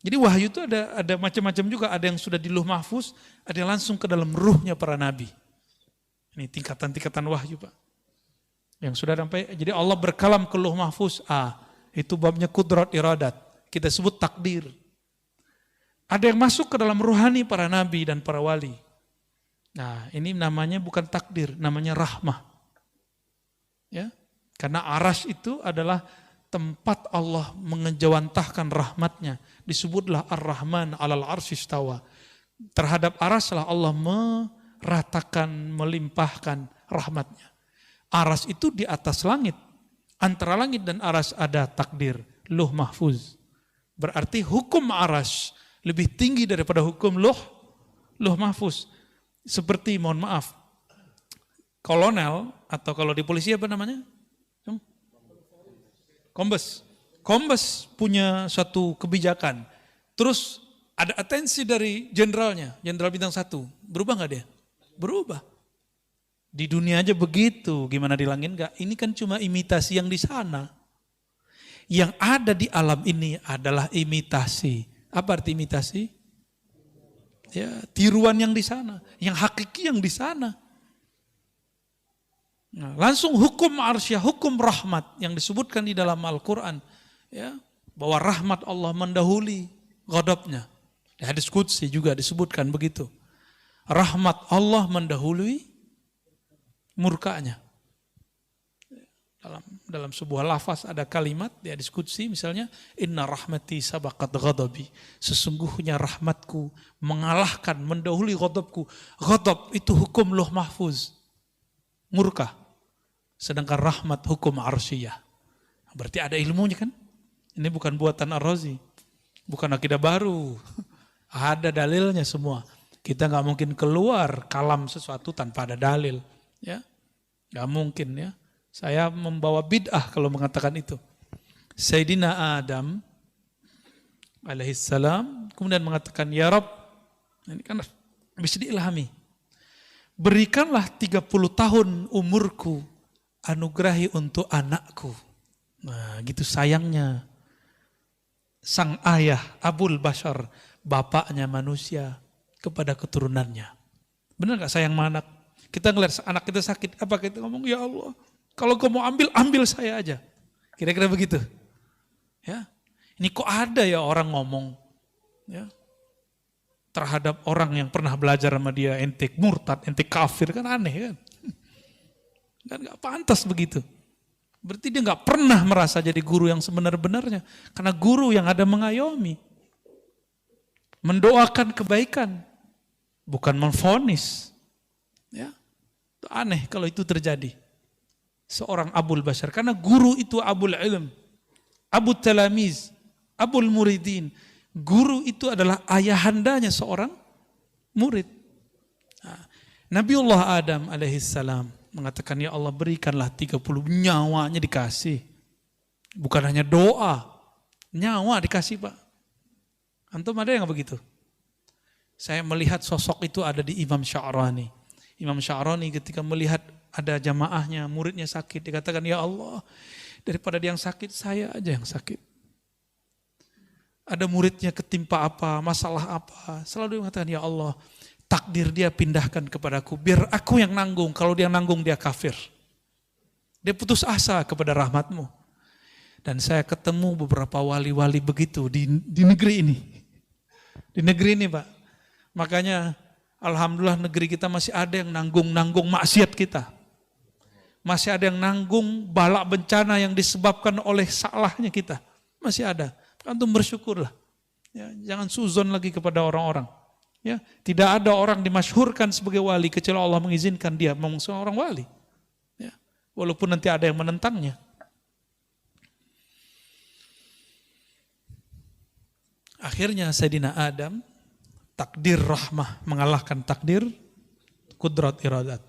Jadi wahyu itu ada macam-macam juga, ada yang sudah di Lauh Mahfuz, ada yang langsung ke dalam ruhnya para nabi. Ini tingkatan-tingkatan wahyu, Pak. Yang sudah sampai, jadi Allah berkalam ke Lauh Mahfuz, itu babnya kudrat iradat. Kita sebut takdir. Ada yang masuk ke dalam ruhani para nabi dan para wali. Nah, ini namanya bukan takdir, namanya rahmah. Ya, karena arsy itu adalah tempat Allah mengejawantahkan rahmatnya. Disebutlah Ar-Rahman alal arsy istawa. Terhadap arsy lah Allah meratakan, melimpahkan rahmatnya. Arsy itu di atas langit. Antara langit dan arsy ada takdir, Lauh Mahfuz. Berarti hukum arsy lebih tinggi daripada hukum Lauh Mahfuz. Seperti, mohon maaf, kolonel, atau kalau di polisi apa namanya? Kombes punya suatu kebijakan. Terus ada atensi dari jenderalnya, jenderal bintang 1. Berubah nggak dia? Berubah. Di dunia aja begitu, gimana di langit nggak? Ini kan cuma imitasi yang di sana. Yang ada di alam ini adalah imitasi. Apa arti imitasi? Ya, tiruan yang di sana, yang hakiki yang di sana. Nah, langsung hukum arsyah, hukum rahmat yang disebutkan di dalam Al-Quran, ya, bahwa rahmat Allah mendahului ghadabnya. Di hadis qudsi juga disebutkan begitu. Rahmat Allah mendahului murkanya. Dalam sebuah lafaz ada kalimat di hadis qudsi misalnya, inna rahmati sabaqat ghadabi. Sesungguhnya rahmatku mengalahkan, mendahului ghadabku. Ghadab itu hukum Lauh Mahfuz, murka. Sedangkan rahmat hukum arsyiyah. Berarti ada ilmunya kan? Ini bukan buatan Ar-Razi. Bukan akidah baru. Ada dalilnya semua. Kita nggak mungkin keluar kalam sesuatu tanpa ada dalil. Ya, nggak mungkin ya. Saya membawa bid'ah kalau mengatakan itu. Sayyidina Adam alaihissalam kemudian mengatakan, ya Rabb, ini kan bisa diilhami. Berikanlah 30 tahun umurku, anugerahi untuk anakku. Nah, gitu sayangnya sang ayah Abul Bashar, bapaknya manusia, kepada keturunannya. Benar gak sayang sama anak? Kita ngeliat anak kita sakit, apa kita ngomong, ya Allah, kalau kau mau ambil saya aja. Kira-kira begitu. Ya, ini kok ada ya orang ngomong, ya, terhadap orang yang pernah belajar sama dia, ente murtad, ente kafir, kan aneh kan? Kan gak pantas begitu. Berarti dia gak pernah merasa jadi guru yang sebenar-benarnya. Karena guru yang ada mengayomi, mendoakan kebaikan, bukan memvonis. Ya, itu aneh kalau itu terjadi. Seorang Abul Bashar, karena guru itu Abul Ilm, Abu Talamiz, Abul Muridin. Guru itu adalah ayahandanya seorang murid. Nah, Nabiullah Adam alaihissalam mengatakan, ya Allah berikanlah 30, nyawanya dikasih. Bukan hanya doa, nyawa dikasih Pak. Antum ada yang begitu? Saya melihat sosok itu ada di Imam Sya'rani. Imam Sya'rani ketika melihat ada jamaahnya, muridnya sakit, dikatakan, ya Allah, daripada dia yang sakit, saya aja yang sakit. Ada muridnya ketimpa apa, masalah apa, selalu dia mengatakan, ya Allah, takdir dia pindahkan kepadaku, biar aku yang nanggung, kalau dia nanggung dia kafir. Dia putus asa kepada rahmatmu. Dan saya ketemu beberapa wali-wali begitu di negeri ini. Di negeri ini Pak. Makanya alhamdulillah negeri kita masih ada yang nanggung maksiat kita. Masih ada yang nanggung bala bencana yang disebabkan oleh salahnya kita. Masih ada. Antum bersyukurlah. Ya, jangan suzon lagi kepada orang-orang. Ya, tidak ada orang dimasyhurkan sebagai wali kecuali Allah mengizinkan dia memang seorang wali. Ya, walaupun nanti ada yang menentangnya. Akhirnya Sayyidina Adam, takdir rahmah mengalahkan takdir kudrat iradat.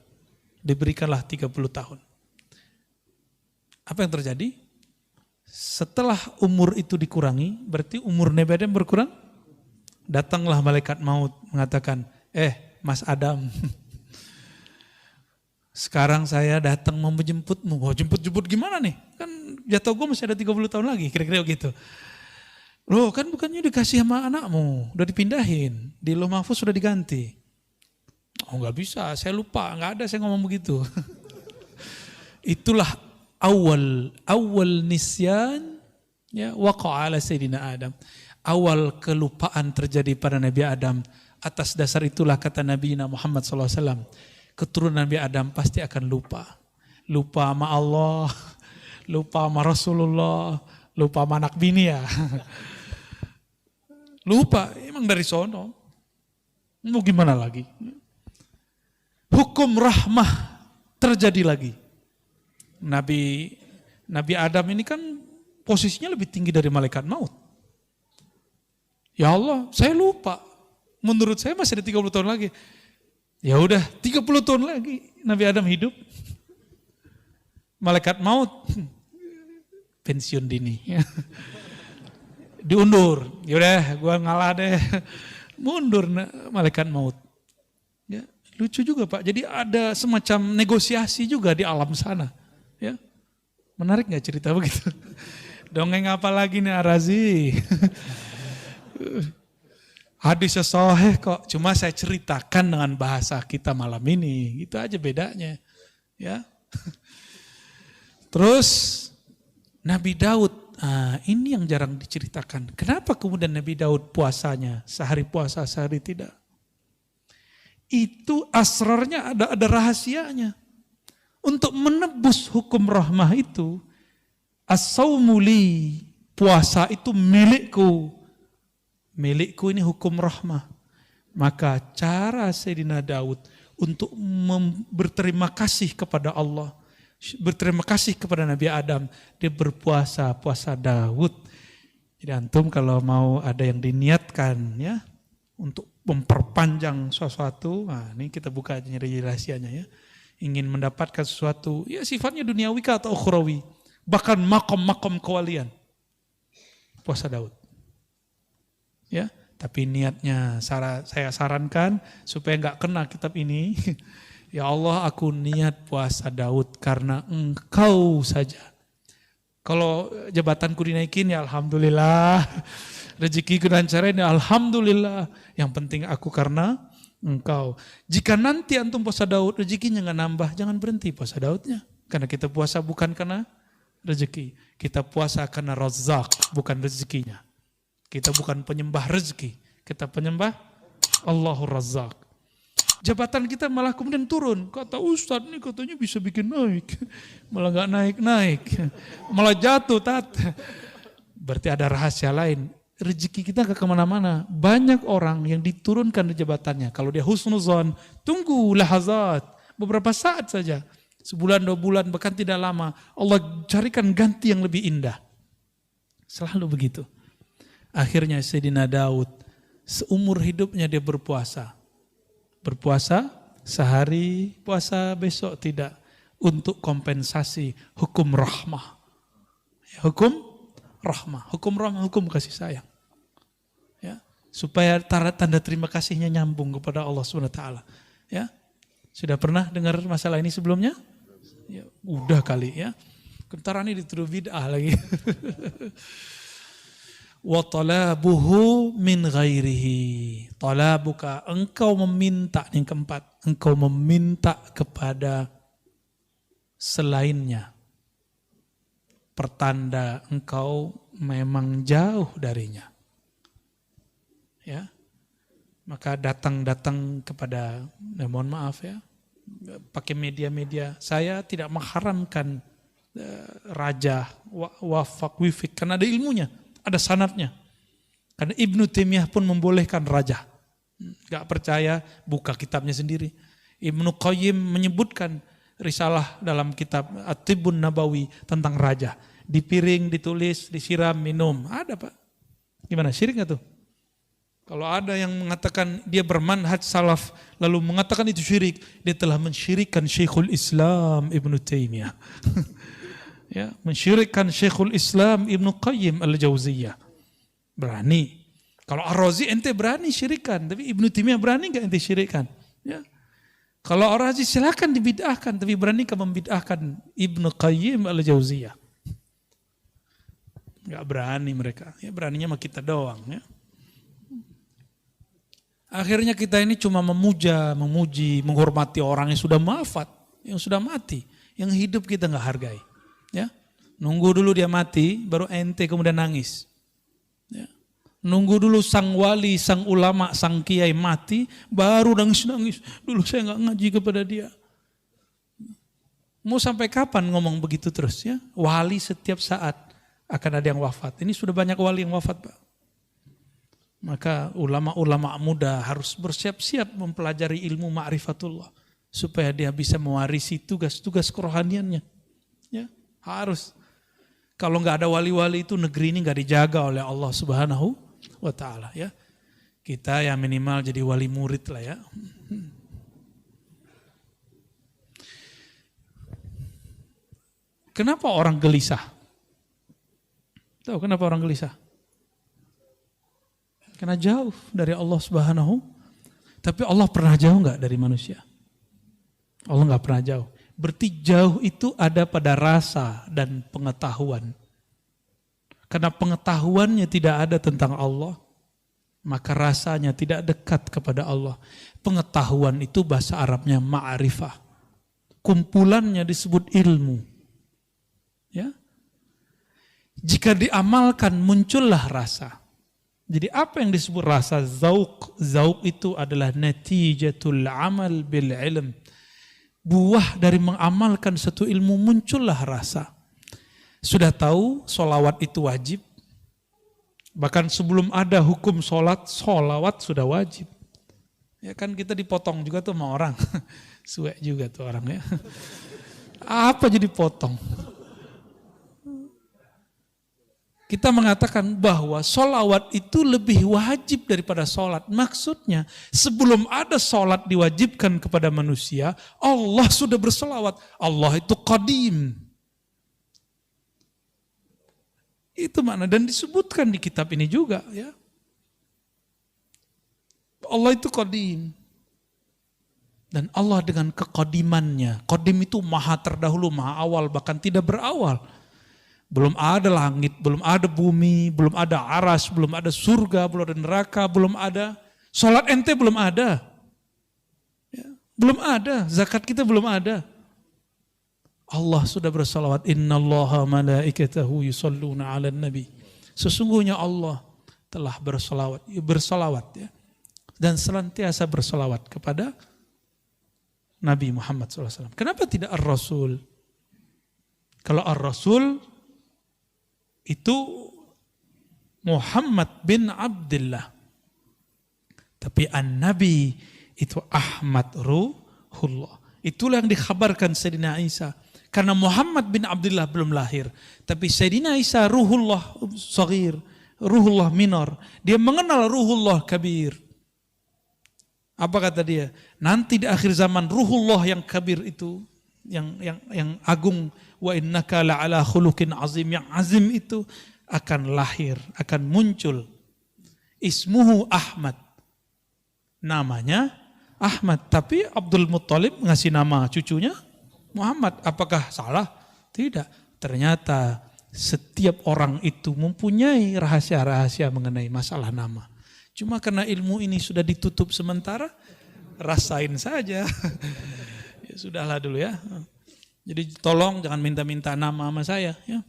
Diberikanlah 30 tahun. Apa yang terjadi? Setelah umur itu dikurangi, berarti umur Nabi Adam berkurang. Datanglah malaikat maut mengatakan, Mas Adam, sekarang saya datang mau menjemputmu. Jemput gimana nih? Kan jatuh gue masih ada 30 tahun lagi, kira-kira begitu. Loh kan bukannya dikasih sama anakmu, udah dipindahin, di Lauh Mahfuz sudah diganti. Oh nggak bisa, saya lupa, nggak ada saya ngomong begitu. Itulah awal nisyan ya waqa ala Sayyidina Adam. Awal kelupaan terjadi pada Nabi Adam. Atas dasar itulah kata Nabi Muhammad SAW, keturunan Nabi Adam pasti akan lupa. Lupa sama Allah, lupa sama Rasulullah, lupa sama anak bini ya. Lupa, emang dari sono. Mau gimana lagi? Hukum rahmah terjadi lagi. Nabi Adam ini kan posisinya lebih tinggi dari malaikat maut. Ya Allah, saya lupa. Menurut saya masih ada 30 tahun lagi. Ya udah, 30 tahun lagi Nabi Adam hidup. Malaikat maut pensiun dini. Diundur. Ya udah, gua ngalah deh. Mundur malaikat maut. Ya, lucu juga Pak. Jadi ada semacam negosiasi juga di alam sana. Ya. Menarik nggak cerita begitu? Dongeng apa lagi nih Arazi? Hadisnya sahih kok. Cuma saya ceritakan dengan bahasa kita malam ini. Itu aja bedanya. Ya. Terus Nabi Daud, ini yang jarang diceritakan. Kenapa kemudian Nabi Daud puasanya sehari puasa, sehari tidak? Itu asrarnya ada rahasianya. Untuk menebus hukum rahmah itu, as-saumuli, puasa itu milikku. Milikku ini hukum rahmah. Maka cara Sayyidina Daud untuk berterima kasih kepada Allah, berterima kasih kepada Nabi Adam, dia berpuasa, puasa Daud. Jadi antum kalau mau ada yang diniatkan ya untuk memperpanjang sesuatu, nah ini kita buka aja rahasianya ya. Ingin mendapatkan sesuatu, ya sifatnya duniawi atau ukhrawi, bahkan makom-makom kewalian. Puasa Daud. Ya, tapi niatnya saya sarankan supaya enggak kena kitab ini. Ya Allah, aku niat puasa Daud karena Engkau saja. Kalau jabatanku dinaikin ya alhamdulillah. Rezekiku lancarin ya alhamdulillah. Yang penting aku karena Engkau. Jika nanti antum puasa Daud rezekinya nggak nambah, jangan berhenti puasa Daudnya. Karena kita puasa bukan karena rezeki. Kita puasa karena Razzaq, bukan rezekinya. Kita bukan penyembah rezeki. Kita penyembah Allahur Razzaq. Jabatan kita malah kemudian turun. Kata Ustadz ini katanya bisa bikin naik. Malah nggak naik-naik. Malah jatuh tat. Berarti ada rahasia lain. Rezeki kita gak kemana-mana. Banyak orang yang diturunkan di jabatannya. Kalau dia husnuzon, tunggu lahazat. Beberapa saat saja. Sebulan, 2 bulan, bahkan tidak lama. Allah carikan ganti yang lebih indah. Selalu begitu. Akhirnya Sayyidina Daud, seumur hidupnya dia berpuasa. Berpuasa sehari, puasa besok tidak. Untuk kompensasi hukum rahmah. Hukum rahmah. Hukum rahmah, hukum kasih sayang. Supaya tanda terima kasihnya nyambung kepada Allah SWT. Ya, sudah pernah dengar masalah ini sebelumnya? Ya, udah kali ya. Kentaran ini dituduh bid'ah lagi. Wa talabuhu min ghairihi. Talabuka, engkau meminta, yang keempat, engkau meminta kepada selainnya. Pertanda engkau memang jauh darinya. Ya, maka datang kepada, mohon maaf ya, pakai media-media. Saya tidak mengharamkan raja, wafak, wifik, karena ada ilmunya, ada sanadnya. Karena Ibnu Taimiyah pun membolehkan raja. Gak percaya, buka kitabnya sendiri. Ibnu Qayyim menyebutkan risalah dalam kitab At-Tibbun Nabawi tentang raja. Di piring, ditulis, disiram, minum. Ada Pak. Gimana, syirik gak tuh? Kalau ada yang mengatakan dia bermanhaj salaf lalu mengatakan itu syirik, dia telah mensyirikkan Syekhul Islam Ibnu Taimiyah. Ya, mensyirikkan Syekhul Islam Ibnu Qayyim Al-Jauziyah. Berani. Kalau Ar-Razi ente berani syirikan, tapi Ibnu Taimiyah berani enggak ente syirikan? Ya. Kalau Ar-Razi silakan dibid'ahkan, tapi berani kamu membid'ahkan Ibnu Qayyim Al-Jauziyah? Nggak berani mereka. Ya beraninya sama kita doang. Ya. Akhirnya kita ini cuma memuja, memuji, menghormati orang yang sudah wafat, yang sudah mati. Yang hidup kita nggak hargai. Ya. Nunggu dulu dia mati, baru ente kemudian nangis. Ya. Nunggu dulu sang wali, sang ulama, sang kiai mati, baru nangis-nangis. Dulu saya nggak ngaji kepada dia. Mau sampai kapan ngomong begitu terus ya? Wali setiap saat akan ada yang wafat. Ini sudah banyak wali yang wafat, Pak. Maka ulama-ulama muda harus bersiap-siap mempelajari ilmu ma'rifatullah. Supaya dia bisa mewarisi tugas-tugas kerohaniannya. Ya, harus. Kalau nggak ada wali-wali itu negeri ini nggak dijaga oleh Allah Subhanahu wa ta'ala ya. Kita ya minimal jadi wali murid lah ya. Kenapa orang gelisah? Tahu kenapa orang gelisah? Karena jauh dari Allah Subhanahu. Tapi Allah pernah jauh nggak dari manusia? Allah nggak pernah jauh. Berarti jauh itu ada pada rasa dan pengetahuan. Karena pengetahuannya tidak ada tentang Allah, maka rasanya tidak dekat kepada Allah. Pengetahuan itu bahasa Arabnya ma'rifah. Kumpulannya disebut ilmu. Ya. Jika diamalkan muncullah rasa. Jadi apa yang disebut rasa? Zauq. Zauq itu adalah natijatul amal bil ilm. Buah dari mengamalkan satu ilmu muncullah rasa. Sudah tahu sholawat itu wajib. Bahkan sebelum ada hukum sholat, sholawat sudah wajib. Ya kan kita dipotong juga tuh sama orang. Suek juga tuh orang ya. Apa jadi potong? Kita mengatakan bahwa sholawat itu lebih wajib daripada sholat. Maksudnya sebelum ada sholat diwajibkan kepada manusia, Allah sudah bersolawat. Allah itu qadim. Itu makna dan disebutkan di kitab ini juga ya. Allah itu qadim. Dan Allah dengan kekodimannya. Qadim itu maha terdahulu, maha awal, bahkan tidak berawal. Belum ada langit, belum ada bumi, belum ada aras, belum ada surga, belum ada neraka, belum ada. Salat ente belum ada. Ya, belum ada, zakat kita belum ada. Allah sudah bersalawat, innallaha malaikatahu yusalluna 'alan nabi. Sesungguhnya Allah telah bersalawat ya. Dan senantiasa bersalawat kepada Nabi Muhammad SAW. Kenapa tidak ar-Rasul? Kalau ar-Rasul itu Muhammad bin Abdullah. Tapi an-Nabi itu Ahmad Ruhullah. Itulah yang dikhabarkan Sayyidina Isa. Karena Muhammad bin Abdullah belum lahir. Tapi Sayyidina Isa Ruhullah Saghir, Ruhullah Minor. Dia mengenal Ruhullah Kabir. Apa kata dia? Nanti di akhir zaman Ruhullah yang Kabir itu, yang agung, wa innaka la'ala khuluqin azim, yang azim itu akan lahir, akan muncul. Ismuhu Ahmad. Namanya Ahmad. Tapi Abdul Muttalib ngasih nama cucunya Muhammad. Apakah salah? Tidak. Ternyata setiap orang itu mempunyai rahasia-rahasia mengenai masalah nama. Cuma karena ilmu ini sudah ditutup sementara, rasain saja. Ya sudahlah dulu ya. Jadi tolong jangan minta-minta nama sama saya ya.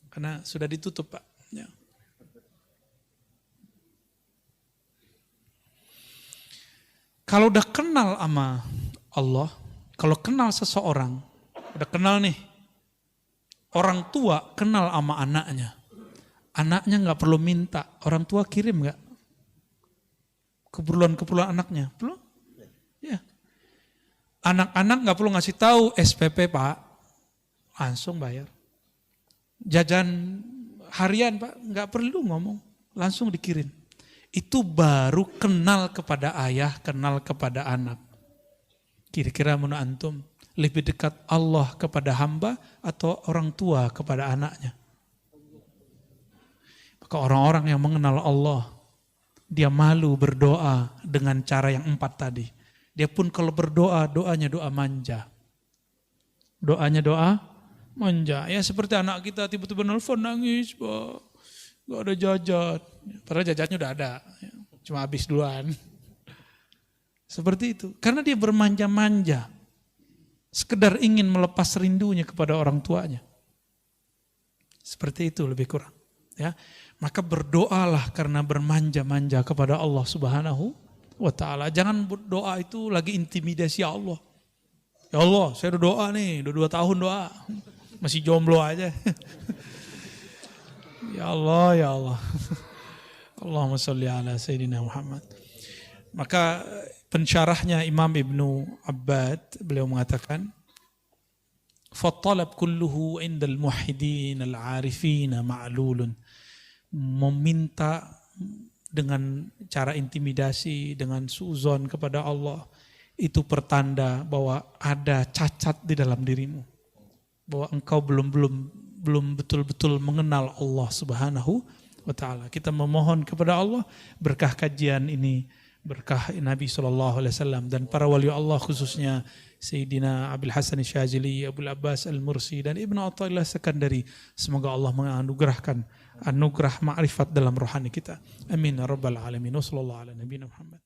Karena sudah ditutup, Pak. Ya. Kalau udah kenal sama Allah, kalau kenal seseorang, udah kenal nih, orang tua kenal sama anaknya. Anaknya nggak perlu minta, orang tua kirim nggak? Keperluan anaknya, belum? Ya. Anak-anak nggak perlu ngasih tahu SPP Pak, langsung bayar. Jajan harian Pak, nggak perlu ngomong, langsung dikirim. Itu baru kenal kepada ayah, kenal kepada anak. Kira-kira menurut antum lebih dekat Allah kepada hamba atau orang tua kepada anaknya? Maka orang-orang yang mengenal Allah, dia malu berdoa dengan cara yang 4 tadi. Dia pun kalau berdoa, doanya doa manja. Doanya doa manja. Ya seperti anak kita tiba-tiba nelfon nangis, Pak. gak ada jajat. Padahal jajatnya udah ada, cuma habis duluan. Seperti itu, karena dia bermanja-manja, sekedar ingin melepas rindunya kepada orang tuanya. Seperti itu lebih kurang. Ya, maka berdoalah karena bermanja-manja kepada Allah Subhanahu wa ta'ala. Jangan berdoa itu lagi intimidasi Allah. Ya Allah, saya udah doa nih, udah 2 tahun doa. Masih jomblo aja. Ya Allah, ya Allah. Allahumma sholli ala Sayyidina Muhammad. Maka pensyarahnya Imam Ibnu Abbad, beliau mengatakan, فَالطَّلَبْ كُلُّهُ عِنْدَ الْمُوحِدِينَ الْعَارِفِينَ مَعْلُولٌ. Meminta dengan cara intimidasi, dengan suuzon kepada Allah, itu pertanda bahwa ada cacat di dalam dirimu. Bahwa engkau belum betul-betul mengenal Allah Subhanahu wa ta'ala. Kita memohon kepada Allah berkah kajian ini, berkah Nabi SAW dan para wali Allah, khususnya Sayyidina Abil Hasan Syazili, Abul Abbas Al-Mursi dan Ibnu Athaillah Sekandari. Semoga Allah menganugerahkan anugerah ma'rifat dalam rohani kita. Amin ya rabbal alamin. Wassallallahu ala nabiyina Muhammad.